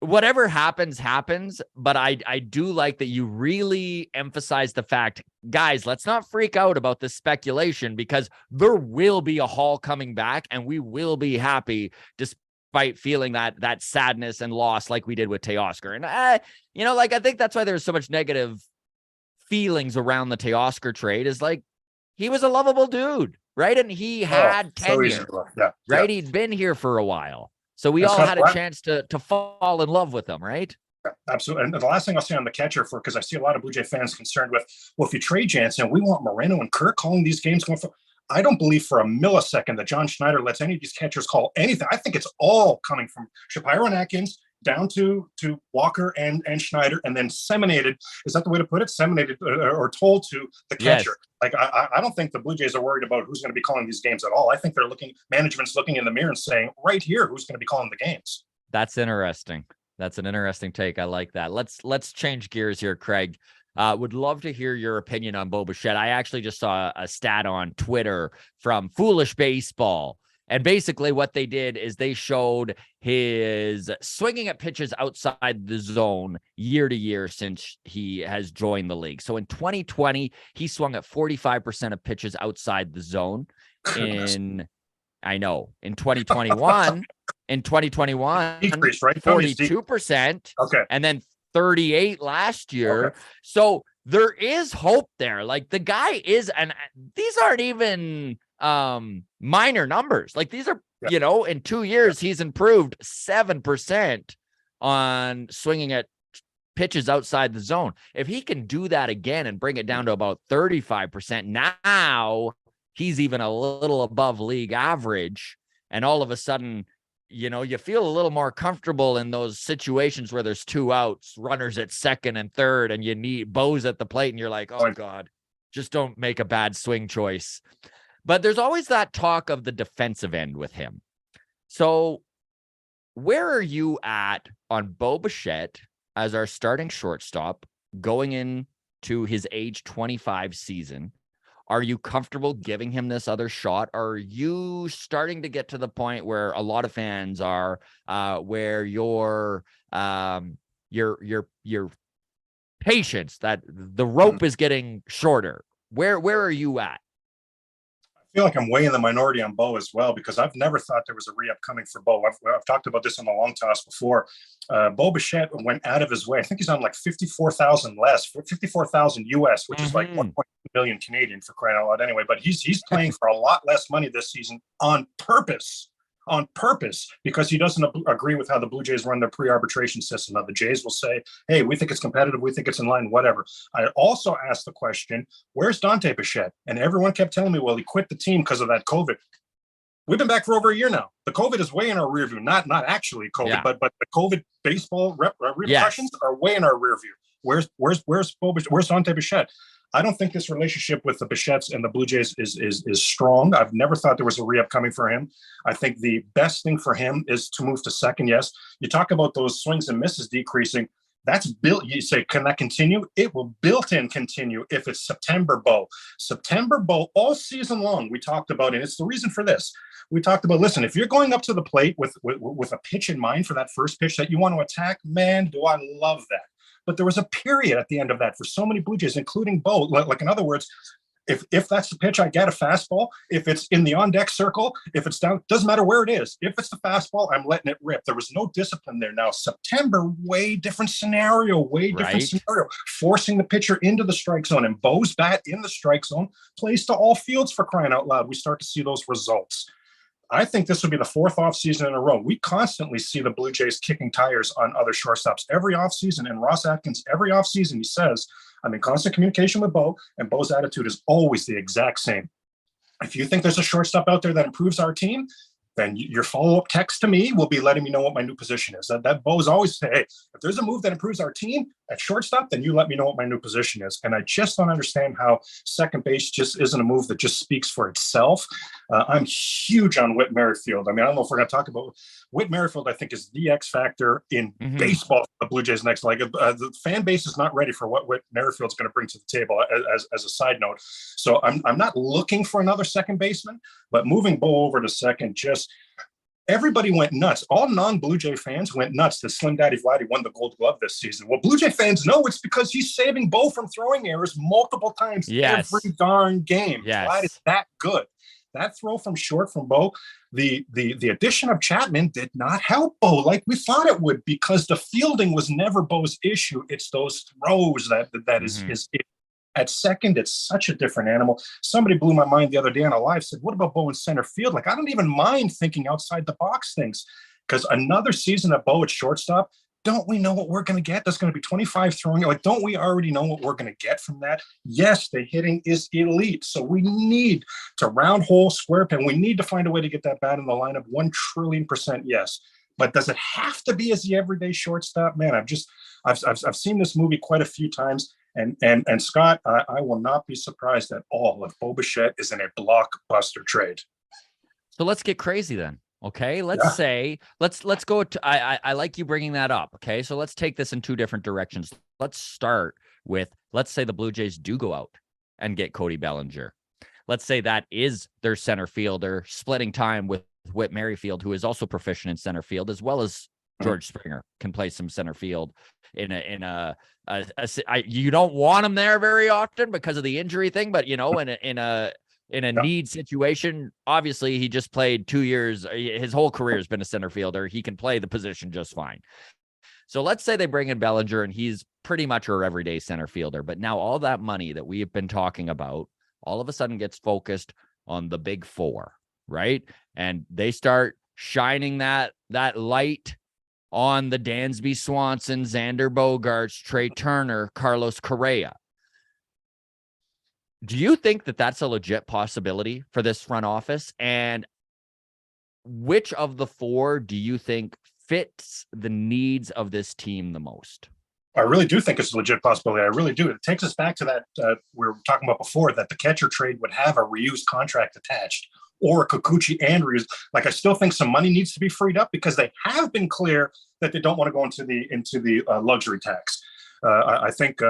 whatever happens, but I do like that you really emphasize the fact, guys, let's not freak out about this speculation, because there will be a haul coming back, and we will be happy despite feeling that sadness and loss like we did with Teoscar. And I think that's why there's so much negative feelings around the Teoscar trade, is like, he was a lovable dude, right? And he had tenure, right? He'd been here for a while. So we all had a chance to fall in love with him, right? Absolutely. And the last thing I'll say on the catcher, because I see a lot of Blue Jay fans concerned with, well, if you trade Jansen, we want Moreno and Kirk calling these games going for. I don't believe for a millisecond that John Schneider lets any of these catchers call anything. I think it's all coming from Shapiro and Atkins down to Walker and Schneider, and then seminated. Is that the way to put it? Seminated or told to the catcher. Yes. Like I don't think the Blue Jays are worried about who's going to be calling these games at all. I think management's looking in the mirror and saying, right here, who's going to be calling the games. That's interesting. That's an interesting take. I like that. Let's change gears here, Craig. Would love to hear your opinion on Bo Bichette. I actually just saw a stat on Twitter from Foolish Baseball. And basically what they did is they showed his swinging at pitches outside the zone year to year since he has joined the league. So in 2020, he swung at 45% of pitches outside the zone. In 2021, decreased, right? 42%. Okay. And then 38 last year. Okay. So there is hope there. Like, the guy is, and these aren't even minor numbers. Like, these are, in 2 years, he's improved 7% on swinging at pitches outside the zone. If he can do that again and bring it down to about 35%, now he's even a little above league average. And all of a sudden, you feel a little more comfortable in those situations where there's two outs, runners at second and third, and you need Bo's at the plate, and you're like, oh God, just don't make a bad swing choice. But there's always that talk of the defensive end with him. So where are you at on Bo Bichette as our starting shortstop going into his age 25 season? Are you comfortable giving him this other shot? Are you starting to get to the point where a lot of fans are, where your patience, that the rope is getting shorter? Where are you at? I feel like I'm way in the minority on Bo as well, because I've never thought there was a re-up coming for Bo. I've talked about this on the long toss before. Bo Bichette went out of his way. I think he's on like 54,000 less, 54,000 US, which is like 1.2 million Canadian, for crying out loud anyway. But he's playing for a lot less money this season on purpose, because he doesn't agree with how the Blue Jays run their pre-arbitration system. Now, the Jays will say, hey, we think it's competitive, we think it's in line, whatever. I also asked the question, where's Dante Bichette? And everyone kept telling me, well, he quit the team because of that COVID. We've been back for over a year now. The COVID is way in our rear view. Not actually COVID, but the COVID baseball repercussions are way in our rear view. Where's Dante Bichette? I don't think this relationship with the Bichettes and the Blue Jays is strong. I've never thought there was a re-up coming for him. I think the best thing for him is to move to second. Yes, you talk about those swings and misses decreasing. That's built. You say, can that continue? It will built-in continue if it's September Bo. September Bo all season long. We talked about it. It's the reason for this. We talked about, listen, if you're going up to the plate with a pitch in mind for that first pitch that you want to attack, man, do I love that. But there was a period at the end of that for so many Blue Jays, including Bo. Like, in other words, if that's the pitch, I get a fastball. If it's in the on-deck circle, if it's down, doesn't matter where it is. If it's the fastball, I'm letting it rip. There was no discipline there. Now, September, way different scenario, forcing the pitcher into the strike zone, and Bo's bat in the strike zone plays to all fields, for crying out loud. We start to see those results. I think this would be the fourth offseason in a row. We constantly see the Blue Jays kicking tires on other shortstops every offseason. And Ross Atkins, every offseason, he says, I'm in constant communication with Bo, and Bo's attitude is always the exact same. If you think there's a shortstop out there that improves our team, then your follow-up text to me will be letting me know what my new position is. That Bo's always say, hey, if there's a move that improves our team at shortstop, then you let me know what my new position is. And I just don't understand how second base just isn't a move that just speaks for itself. I'm huge on Whit Merrifield. I mean, I don't know if we're going to talk about Whit Merrifield. I think is the X factor in baseball for the Blue Jays next. Like the fan base is not ready for what Whit Merrifield's going to bring to the table. As a side note, so I'm not looking for another second baseman, but moving Bo over to second, just everybody went nuts. All non-Blue Jay fans went nuts that Slim Daddy Vladdy won the Gold Glove this season. Well, Blue Jay fans know it's because he's saving Bo from throwing errors multiple times every darn game. Vlad is that good. That throw from short from Bo, the addition of Chapman did not help Bo like we thought it would, because the fielding was never Bo's issue. It's those throws that is his issue. At second, it's such a different animal. Somebody blew my mind the other day on a live, said, what about Bo in center field? Like, I don't even mind thinking outside the box things, because another season of Bo at shortstop, don't we know what we're going to get? That's going to be 25 throwing. Like, don't we already know what we're going to get from that? Yes, the hitting is elite. So we need to round hole, square pin. We need to find a way to get that bat in the lineup 1,000,000,000,000%. Yes. But does it have to be as the everyday shortstop? Man, I've seen this movie quite a few times. And Scott, I will not be surprised at all if Bo Bichette is in a blockbuster trade. So let's get crazy then. Okay, let's go to, I like you bringing that up. Okay, so let's take this in two different directions. Let's start with, let's say the Blue Jays do go out and get Cody Bellinger. Let's say that is their center fielder, splitting time with Whit Merrifield, who is also proficient in center field, as well as George Springer can play some center field you don't want him there very often because of the injury thing, but in a need situation, obviously he just played 2 years. His whole career has been a center fielder. He can play the position just fine. So let's say they bring in Bellinger and he's pretty much our everyday center fielder. But now all that money that we have been talking about all of a sudden gets focused on the big four, right? And they start shining that light on the Dansby Swanson, Xander Bogaerts, Trey Turner, Carlos Correa. Do you think that that's a legit possibility for this front office? And which of the four do you think fits the needs of this team the most? I really do think it's a legit possibility. I really do. It takes us back to that we were talking about before, that the catcher trade would have a reused contract attached, or a Kikuchi and reused. Like, I still think some money needs to be freed up, because they have been clear that they don't want to go into the luxury tax. I think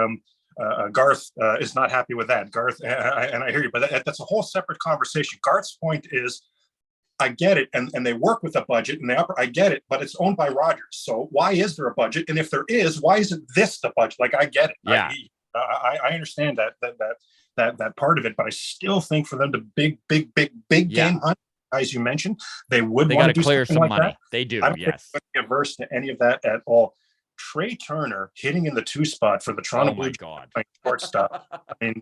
Garth is not happy with that. Garth, and I hear you, but that's a whole separate conversation. Garth's point is, I get it, and they work with a budget, and I get it, but it's owned by Rogers. So why is there a budget? And if there is, why isn't this the budget? Like, I get it. Yeah. I understand that part of it, but I still think for them to big game hunt, as you mentioned, they want to do clear something some like money. that. They do. I'm Yes. not averse to any of that at all. Trey Turner hitting in the 2 spot for the Toronto Blue Jays shortstop. I mean,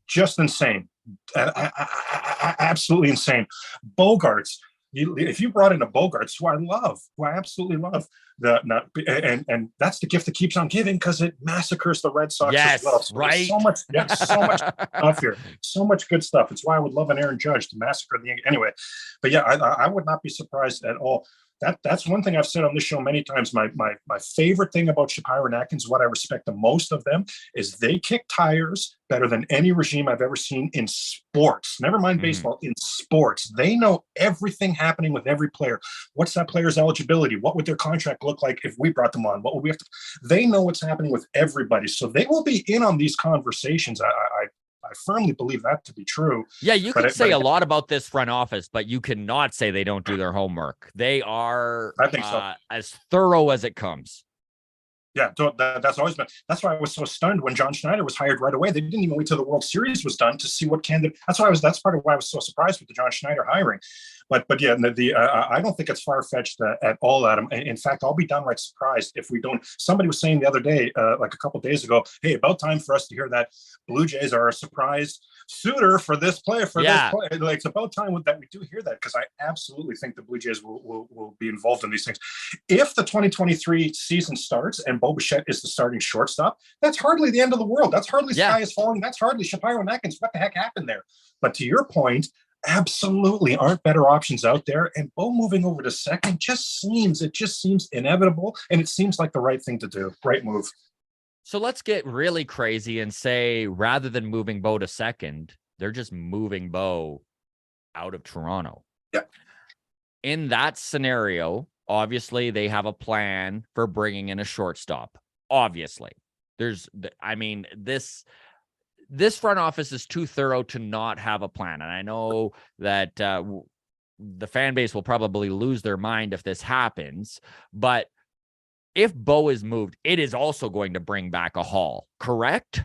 just insane. Absolutely insane. Bogaerts. If you brought in a Bogaerts, who I absolutely love, and that's the gift that keeps on giving, because it massacres the Red Sox as well. So right. So much stuff here. So much good stuff. It's why I would love an Aaron Judge to massacre the anyway. But yeah, I would not be surprised at all. That's one thing I've said on this show many times. My favorite thing about Shapiro and Atkins, what I respect the most of them, is they kick tires better than any regime I've ever seen in sports. Never mind baseball, in sports. They know everything happening with every player. What's that player's eligibility? What would their contract look like if we brought them on? What would we have to? They know what's happening with everybody. So they will be in on these conversations. I firmly believe that to be true. Yeah, you can say a lot about this front office, but you cannot say they don't do their homework. They are, I think so, as thorough as it comes. Yeah, that's always been. That's why I was so stunned when John Schneider was hired right away. They didn't even wait till the World Series was done to see what candidate. That's part of why I was so surprised with the John Schneider hiring. But yeah, I don't think it's far-fetched at all, Adam. In fact, I'll be downright surprised if we don't. Somebody was saying the other day, like a couple of days ago, hey, about time for us to hear that Blue Jays are a surprise suitor for this player. This player. Like, it's about time that we do hear that, because I absolutely think the Blue Jays will be involved in these things. If the 2023 season starts and Bo Bichette is the starting shortstop, that's hardly the end of the world. That's hardly sky is falling. That's hardly Shapiro and Atkins. What the heck happened there? But to your point, absolutely aren't better options out there. And Bo moving over to second just seems inevitable. And it seems like the right thing to do. Right move. So let's get really crazy and say, rather than moving Bo to second, they're just moving Bo out of Toronto. Yeah. In that scenario, obviously they have a plan for bringing in a shortstop. Obviously, this front office is too thorough to not have a plan. And I know that the fan base will probably lose their mind if this happens, but if Bo is moved, it is also going to bring back a Hall, correct?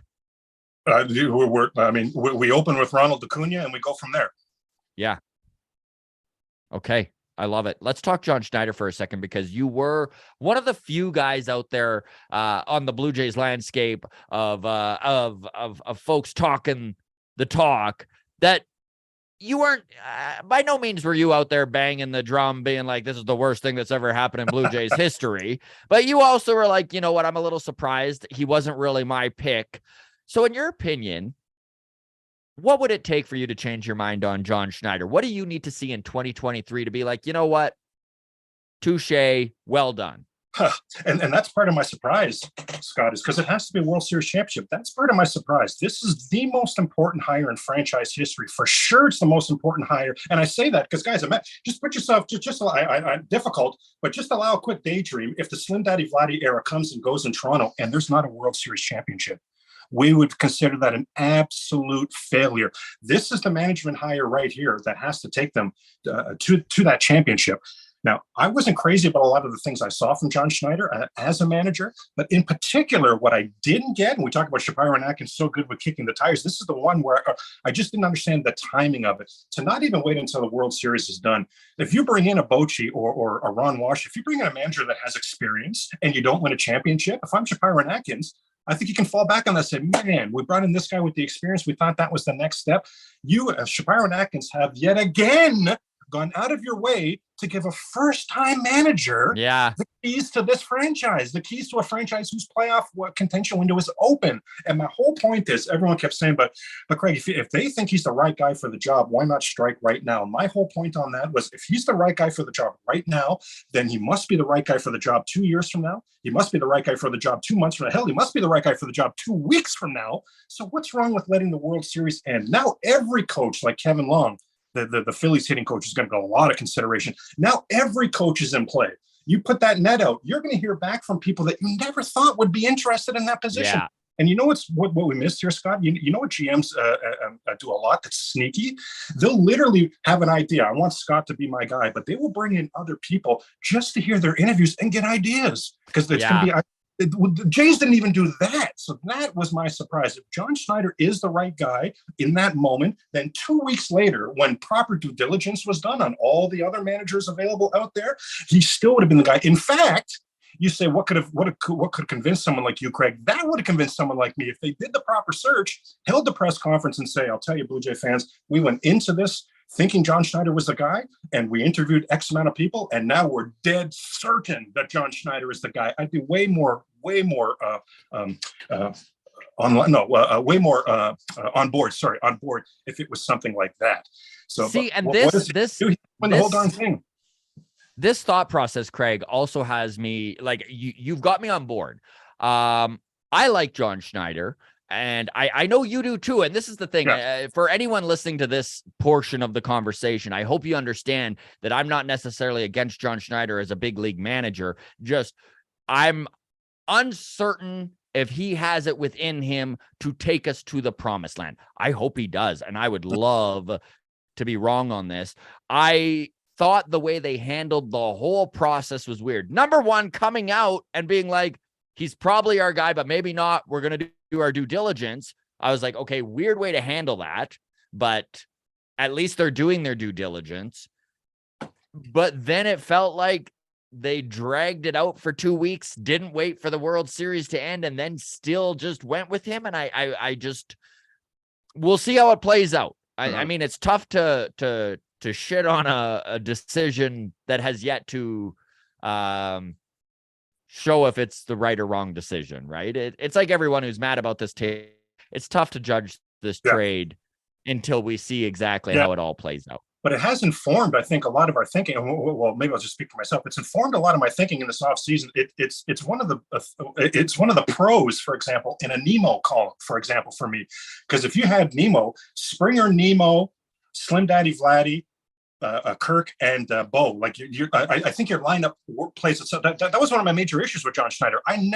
We open with Ronald Acuna and we go from there. Yeah. Okay. I love it. Let's talk John Schneider for a second, because you were one of the few guys out there on the Blue Jays landscape of folks talking the talk that you weren't, by no means were you out there banging the drum being like, this is the worst thing that's ever happened in Blue Jays history. But you also were like, you know what? I'm a little surprised he wasn't really my pick. So in your opinion, what would it take for you to change your mind on John Schneider? What do you need to see in 2023 to be like, you know what? Touche, well done. And that's part of my surprise, Scott, is because it has to be a World Series championship. That's part of my surprise. This is the most important hire in franchise history. For sure, it's the most important hire. And I say that because, guys, just put yourself, difficult, but just allow a quick daydream. If the Slim Daddy Vladdy era comes and goes in Toronto and there's not a World Series championship, we would consider that an absolute failure. This is the management hire right here that has to take them to that championship. Now, I wasn't crazy about a lot of the things I saw from John Schneider as a manager, but in particular, what I didn't get, and we talk about Shapiro and Atkins so good with kicking the tires, this is the one where I just didn't understand the timing of it. To not even wait until the World Series is done. If you bring in a Bochy or a Ron Walsh, if you bring in a manager that has experience and you don't win a championship, if I'm Shapiro and Atkins, I think you can fall back on that and say, man, we brought in this guy with the experience. We thought that was the next step. You, Shapiro and Atkins, have yet again gone out of your way to give a first-time manager the keys to this franchise, the keys to a franchise whose playoff contention window is open. And my whole point is, everyone kept saying, but Craig, if they think he's the right guy for the job, why not strike right now? My whole point on that was, if he's the right guy for the job right now, then he must be the right guy for the job 2 years from now. He must be the right guy for the job 2 months from now. Hell, he must be the right guy for the job 2 weeks from now. So what's wrong with letting the World Series end? Now every coach, like Kevin Long, the Phillies hitting coach, is going to get a lot of consideration. Now every coach is in play. You put that net out, you're going to hear back from people that you never thought would be interested in that position. Yeah. And you know what we missed here, Scott? You know what GMs do a lot that's sneaky? They'll literally have an idea. I want Scott to be my guy, but they will bring in other people just to hear their interviews and get ideas, because it's going to be. The Jays didn't even do that. So that was my surprise. If John Schneider is the right guy in that moment, then 2 weeks later, when proper due diligence was done on all the other managers available out there, he still would have been the guy. In fact, you say, what could convince someone like you, Craig? That would have convinced someone like me. If they did the proper search, held the press conference and say, I'll tell you, Blue Jay fans, we went into this thinking John Schneider was the guy, and we interviewed X amount of people, and now we're dead certain that John Schneider is the guy. I'd be way more on board if it was something like that. So see, and the whole darn thing. this thought process, Craig, also has me like you've got me on board. I like John Schneider, and I know you do too. And this is the thing, for anyone listening to this portion of the conversation, I hope you understand that I'm not necessarily against John Schneider as a big league manager. Just I'm uncertain if he has it within him to take us to the promised land. I hope he does, and I would love to be wrong on this. I thought the way they handled the whole process was weird. Number one, coming out and being like, he's probably our guy, but maybe not. We're going to do our due diligence. I was like, okay, weird way to handle that, but at least they're doing their due diligence. But then it felt like they dragged it out for 2 weeks, didn't wait for the World Series to end, and then still just went with him. And I just, we'll see how it plays out. I mean, it's tough to shit on a decision that has yet to show if it's the right or wrong decision, right? It's like everyone who's mad about this it's tough to judge this trade until we see exactly how it all plays out. But it has informed, I think, a lot of our thinking. Well, maybe I'll just speak for myself. It's informed a lot of my thinking in this offseason. It's one of the pros, for example, in a Nemo column, for example, for me. Because if you had Springer, Nemo, Slim Daddy Vladdy, Kirk, and Bo, like I think your lineup plays. So that was one of my major issues with John Schneider. I did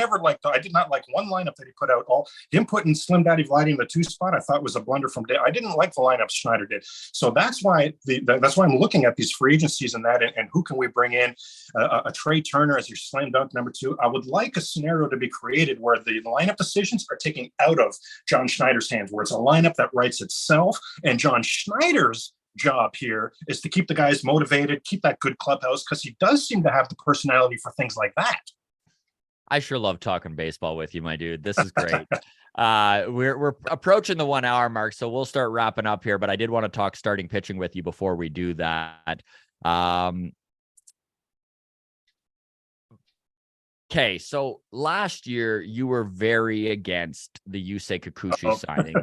not like one lineup that he put out. Him putting Slim Daddy Vladdy in the 2 spot, I thought was a blunder from day. I didn't like the lineup Schneider did. So that's why I'm looking at these free agencies and who can we bring in? A Trey Turner as your slam dunk number 2. I would like a scenario to be created where the lineup decisions are taken out of John Schneider's hands, where it's a lineup that writes itself, and John Schneider's job here is to keep the guys motivated, keep that good clubhouse, because he does seem to have the personality for things like that. I sure love talking baseball with you, my dude. This is great. We're approaching the 1 hour mark, so we'll start wrapping up here, but I did want to talk starting pitching with you before we do that. Okay, so last year you were very against the Yusei Kikuchi signing,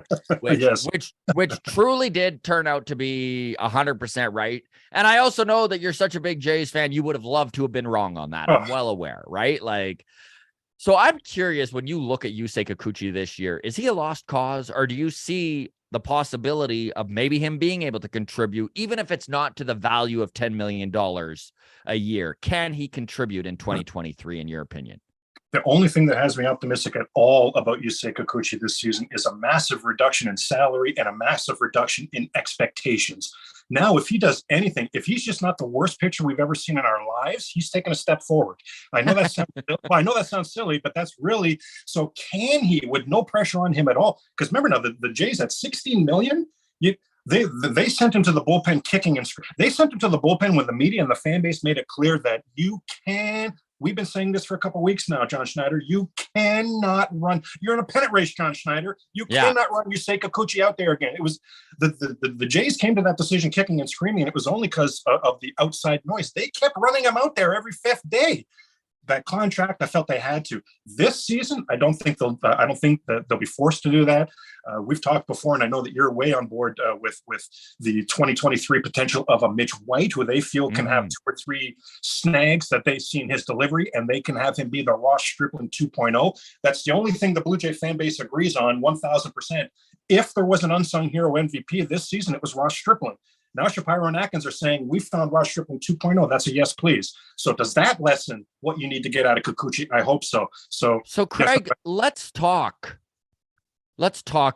which truly did turn out to be 100% right. And I also know that you're such a big Jays fan, you would have loved to have been wrong on that. I'm well aware, right? Like, so I'm curious, when you look at Yusei Kikuchi this year, is he a lost cause, or do you see the possibility of maybe him being able to contribute, even if it's not to the value of $10 million a year? Can he contribute in 2023, in your opinion? The only thing that has me optimistic at all about Yusei Kikuchi this season is a massive reduction in salary and a massive reduction in expectations. Now, if he does anything, if he's just not the worst pitcher we've ever seen in our lives, he's taken a step forward. I know that sounds silly, but that's really so. Can he, with no pressure on him at all? Because remember now, the Jays at $16 million. They sent him to the bullpen kicking and they sent him to the bullpen when the media and the fan base made it clear that you can. We've been saying this for a couple of weeks now, John Schneider. You cannot run. You're in a pennant race, John Schneider. You cannot run Yusei Kikuchi out there again. It was the Jays came to that decision kicking and screaming, and it was only because of the outside noise. They kept running him out there every 5th day. That contract, I felt they had to. This season, I don't think that they'll be forced to do that. We've talked before, and I know that you're way on board with the 2023 potential of a Mitch White, who they feel can have 2 or 3 snags that they've seen his delivery, and they can have him be the Ross Stripling 2.0. That's the only thing the Blue Jay fan base agrees on, 1,000%. If there was an unsung hero MVP this season, it was Ross Stripling. Now Shapiro and Atkins are saying, we found Ross Stripling 2.0. That's a yes, please. So does that lessen what you need to get out of Kikuchi? I hope so. So Craig, let's talk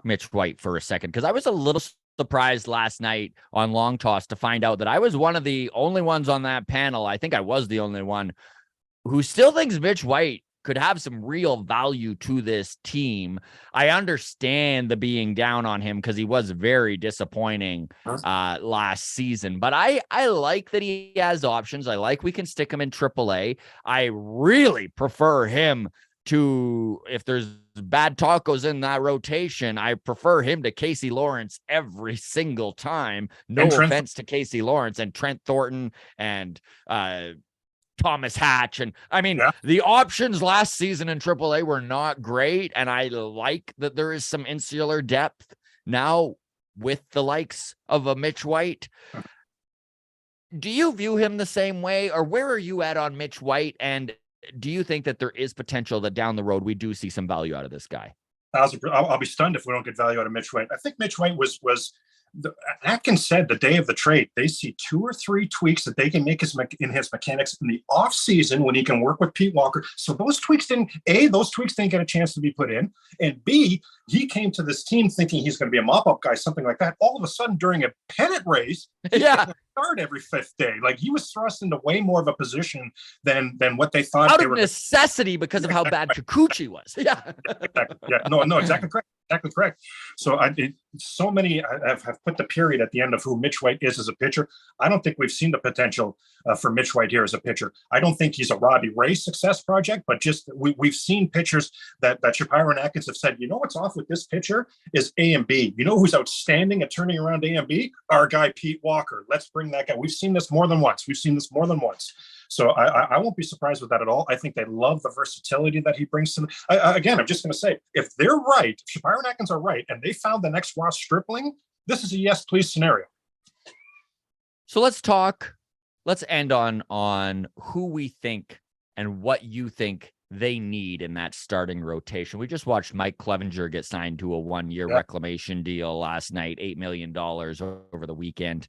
Mitch White for a second, because I was a little surprised last night on Long Toss to find out that I was one of the only ones on that panel. I think I was the only one who still thinks Mitch White could have some real value to this team. I understand the being down on him because he was very disappointing last season, but I like that he has options. I like we can stick him in AAA. I really prefer him to, if there's bad tacos in that rotation, I prefer him to Casey Lawrence every single time. No offense to Casey Lawrence and Trent Thornton and Thomas Hatch. And I mean, the options last season in AAA were not great. And I like that there is some insular depth now with the likes of a Mitch White. Do you view him the same way, or where are you at on Mitch White? And do you think that there is potential that down the road we do see some value out of this guy? I'll be stunned if we don't get value out of Mitch White. I think Mitch White was Atkins said the day of the trade, they see 2 or 3 tweaks that they can make in his mechanics in the offseason when he can work with Pete Walker. So those tweaks didn't get a chance to be put in. And B, he came to this team thinking he's going to be a mop-up guy, something like that. All of a sudden, during a pennant race, yeah, start every 5th day. Like, he was thrust into way more of a position than what they thought. Out of necessity because of how bad Kikuchi was. Yeah. Exactly. Yeah. No, exactly correct. Exactly correct. So so many have put the period at the end of who Mitch White is as a pitcher. I don't think we've seen the potential for Mitch White here as a pitcher. I don't think he's a Robbie Ray success project, but just we've seen pitchers that Shapiro and Atkins have said, you know what's off with this pitcher is A and B. You know who's outstanding at turning around A and B? Our guy Pete Walker. Let's bring that guy. We've seen this more than once. So I won't be surprised with that at all. I think they love the versatility that he brings to them. Again, I'm just going to say, if they're right, if Shapiro and Atkins are right, and they found the next Ross Stripling, this is a yes, please scenario. So let's end on who we think and what you think they need in that starting rotation. We just watched Mike Clevenger get signed to a 1-year reclamation deal last night, $8 million over the weekend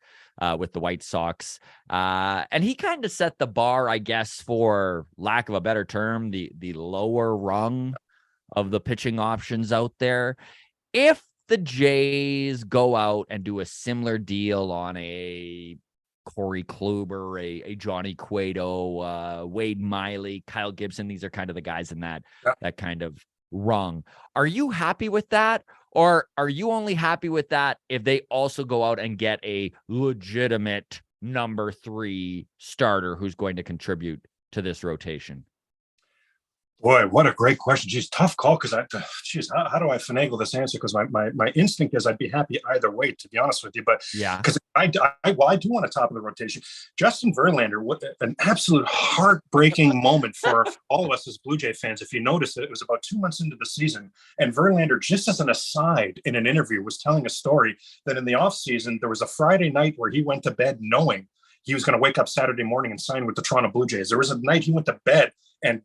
with the White Sox. And he kind of set the bar, I guess, for lack of a better term, the lower rung of the pitching options out there. If the Jays go out and do a similar deal on a Corey Kluber, a Johnny Cueto, Wade Miley, Kyle Gibson, these are kind of the guys in that kind of rung. Are you happy with that? Or are you only happy with that if they also go out and get a legitimate number 3 starter who's going to contribute to this rotation? Boy, what a great question. Geez, tough call, because how do I finagle this answer? Because my instinct is I'd be happy either way, to be honest with you. But yeah, because I do want a top of the rotation. Justin Verlander, what an absolute heartbreaking moment for all of us as Blue Jay fans. If you notice it was about 2 months into the season, and Verlander, just as an aside in an interview, was telling a story that in the offseason, there was a Friday night where he went to bed knowing he was going to wake up Saturday morning and sign with the Toronto Blue Jays. There was a night he went to bed, and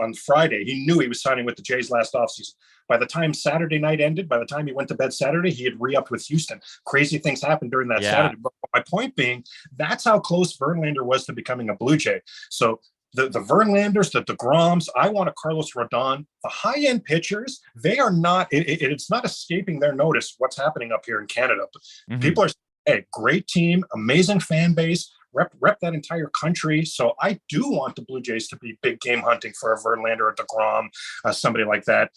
on Friday, he knew he was signing with the Jays last offseason. By the time Saturday night ended, by the time he went to bed Saturday, he had re-upped with Houston. Crazy things happened during that Saturday. But my point being, that's how close Verlander was to becoming a Blue Jay. So the Verlanders, the DeGroms, I want a Carlos Rodon. The high-end pitchers, they are not, it's not escaping their notice what's happening up here in Canada. Mm-hmm. People are saying, hey, great team, amazing fan base, rep that entire country. So I do want the Blue Jays to be big game hunting for a Verlander, a DeGrom, somebody like that.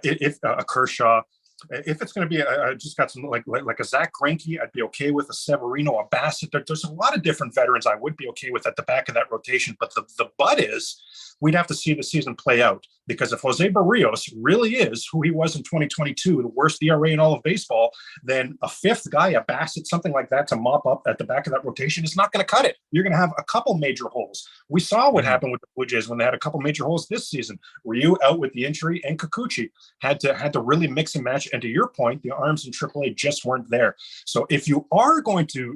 If a Kershaw, if it's going to be, I just got some like a Zach Greinke, I'd be okay with a Severino, a Bassett. There's a lot of different veterans I would be okay with at the back of that rotation. But the but is, we'd have to see the season play out, because if Jose Barrios really is who he was in 2022, the worst ERA in all of baseball, then a 5th guy, a Bassett, something like that, to mop up at the back of that rotation is not going to cut it. You're going to have a couple major holes. We saw what happened with the Blue Jays when they had a couple major holes this season. Ryu out with the injury, and Kikuchi had to really mix and match. And to your point, the arms in AAA just weren't there. So if you are going to,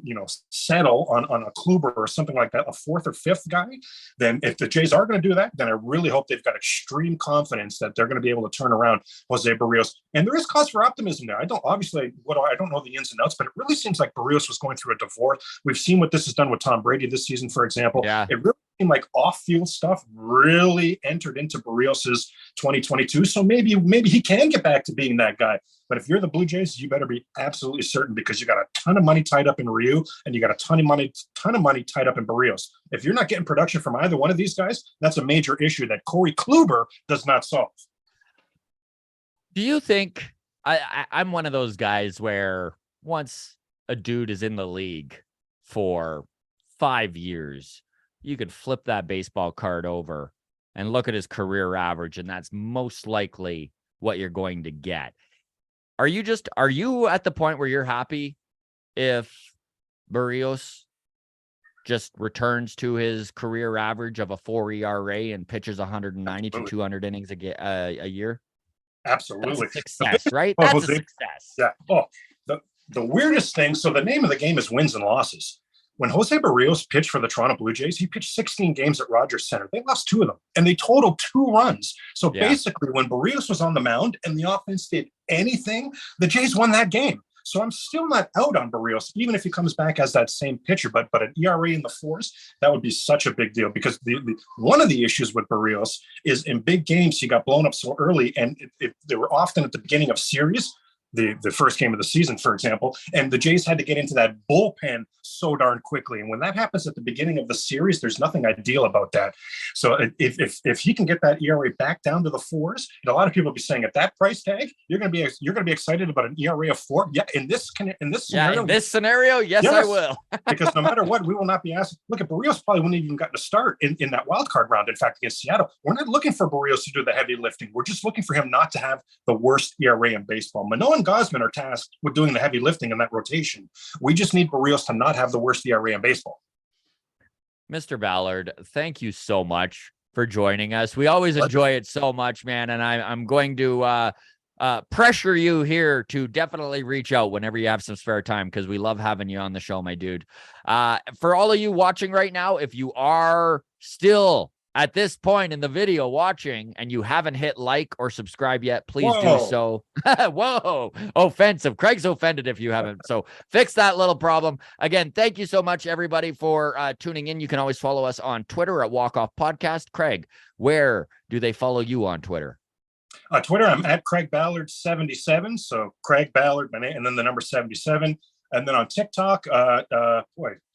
settle on a Kluber or something like that, a 4th or 5th guy, then if the Jays are going to do that, then I really hope they've got extreme confidence that they're going to be able to turn around Jose Barrios. And there is cause for optimism there. I don't know the ins and outs, but it really seems like Barrios was going through a divorce. We've seen what this has done with Tom Brady this season, for example. Yeah. It really seemed like off-field stuff really entered into Barrios's 2022. So maybe he can get back to being that guy. But if you're the Blue Jays, you better be absolutely certain, because you got a ton of money tied up in Ryu, and you got a ton of money tied up in Barrios. If you're not getting production from either one of these guys, that's a major issue that Corey Kluber does not solve. Do you think I'm one of those guys where once a dude is in the league for 5 years, you could flip that baseball card over and look at his career average, and that's most likely what you're going to get. Are you at the point where you're happy if Barrios just returns to his career average of a 4 ERA and pitches 190 to 200 innings a year? Absolutely. That's a success, right? That's a success. Yeah. Oh, the weirdest thing. So the name of the game is wins and losses. when Jose Barrios pitched for the Toronto Blue Jays, he pitched 16 games at Rogers Center. They lost 2 of them, and they totaled 2 runs. So basically, when Barrios was on the mound and the offense did anything, the Jays won that game. So I'm still not out on Barrios, even if he comes back as that same pitcher. But an ERA in the 4s, that would be such a big deal, because one of the issues with Barrios is in big games, he got blown up so early, and they were often at the beginning of series, the first game of the season, for example, and the Jays had to get into that bullpen so darn quickly. And when that happens at the beginning of the series, there's nothing ideal about that. So if he can get that ERA back down to the 4s, a lot of people will be saying, at that price tag, you're going to be excited about an ERA of 4. Yeah, in this scenario, yes, I will. Because no matter what, we will not be asked. Look, at Barrios probably wouldn't even gotten a start in that wild card round. In fact, against Seattle, we're not looking for Barrios to do the heavy lifting. We're just looking for him not to have the worst ERA in baseball. Manoah and Gausman are tasked with doing the heavy lifting in that rotation. We just need Barrios to not have the worst ERA in baseball. Mr. Ballard, thank you so much for joining us. We always enjoy it so much, man. And I'm going to pressure you here to definitely reach out whenever you have some spare time, because we love having you on the show, my dude. For all of you watching right now, if you are still at this point in the video watching and you haven't hit like or subscribe yet, please do so. Whoa, offensive. Craig's offended if you haven't. So fix that little problem. Again, thank you so much, everybody, for tuning in. You can always follow us on Twitter at Walk Off Podcast. Craig, where do they follow you on Twitter? Twitter, I'm at Craig Ballard 77. So Craig Ballard, my name, and then the number 77. And then on TikTok, I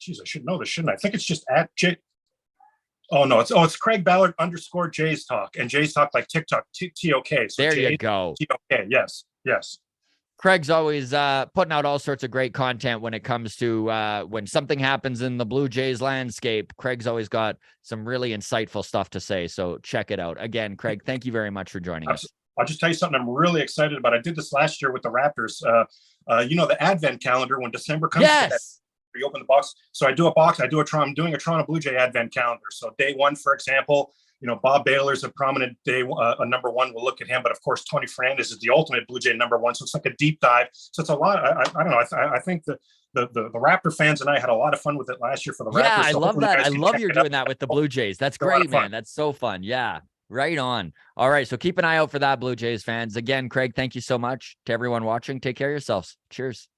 should know this, shouldn't I? I think it's just at J. Oh no, it's Craig Ballard _ Jays Talk, and Jays Talk like TikTok, TOK. So there you go. TOK, yes. Craig's always putting out all sorts of great content when it comes to when something happens in the Blue Jays landscape. Craig's always got some really insightful stuff to say. So check it out. Again, Craig, thank you very much for joining us. I'll just tell you something I'm really excited about. I did this last year with the Raptors. The Advent calendar, when December comes. Yes. You open the box. So I do a box. I'm doing a Toronto Blue Jay Advent calendar. So day 1, for example, Bob Baylor's a prominent day, a number 1. We'll look at him, but of course, Tony Fernandez is the ultimate Blue Jay number 1. So it's like a deep dive. So it's a lot. I don't know. I think the Raptor fans and I had a lot of fun with it last year for the Raptors. Yeah, I so love that. I love you're doing that with the Blue Jays. That's great, man. That's so fun. Yeah. Right on. All right. So keep an eye out for that, Blue Jays fans. Again, Craig, thank you so much. To everyone watching, take care of yourselves. Cheers.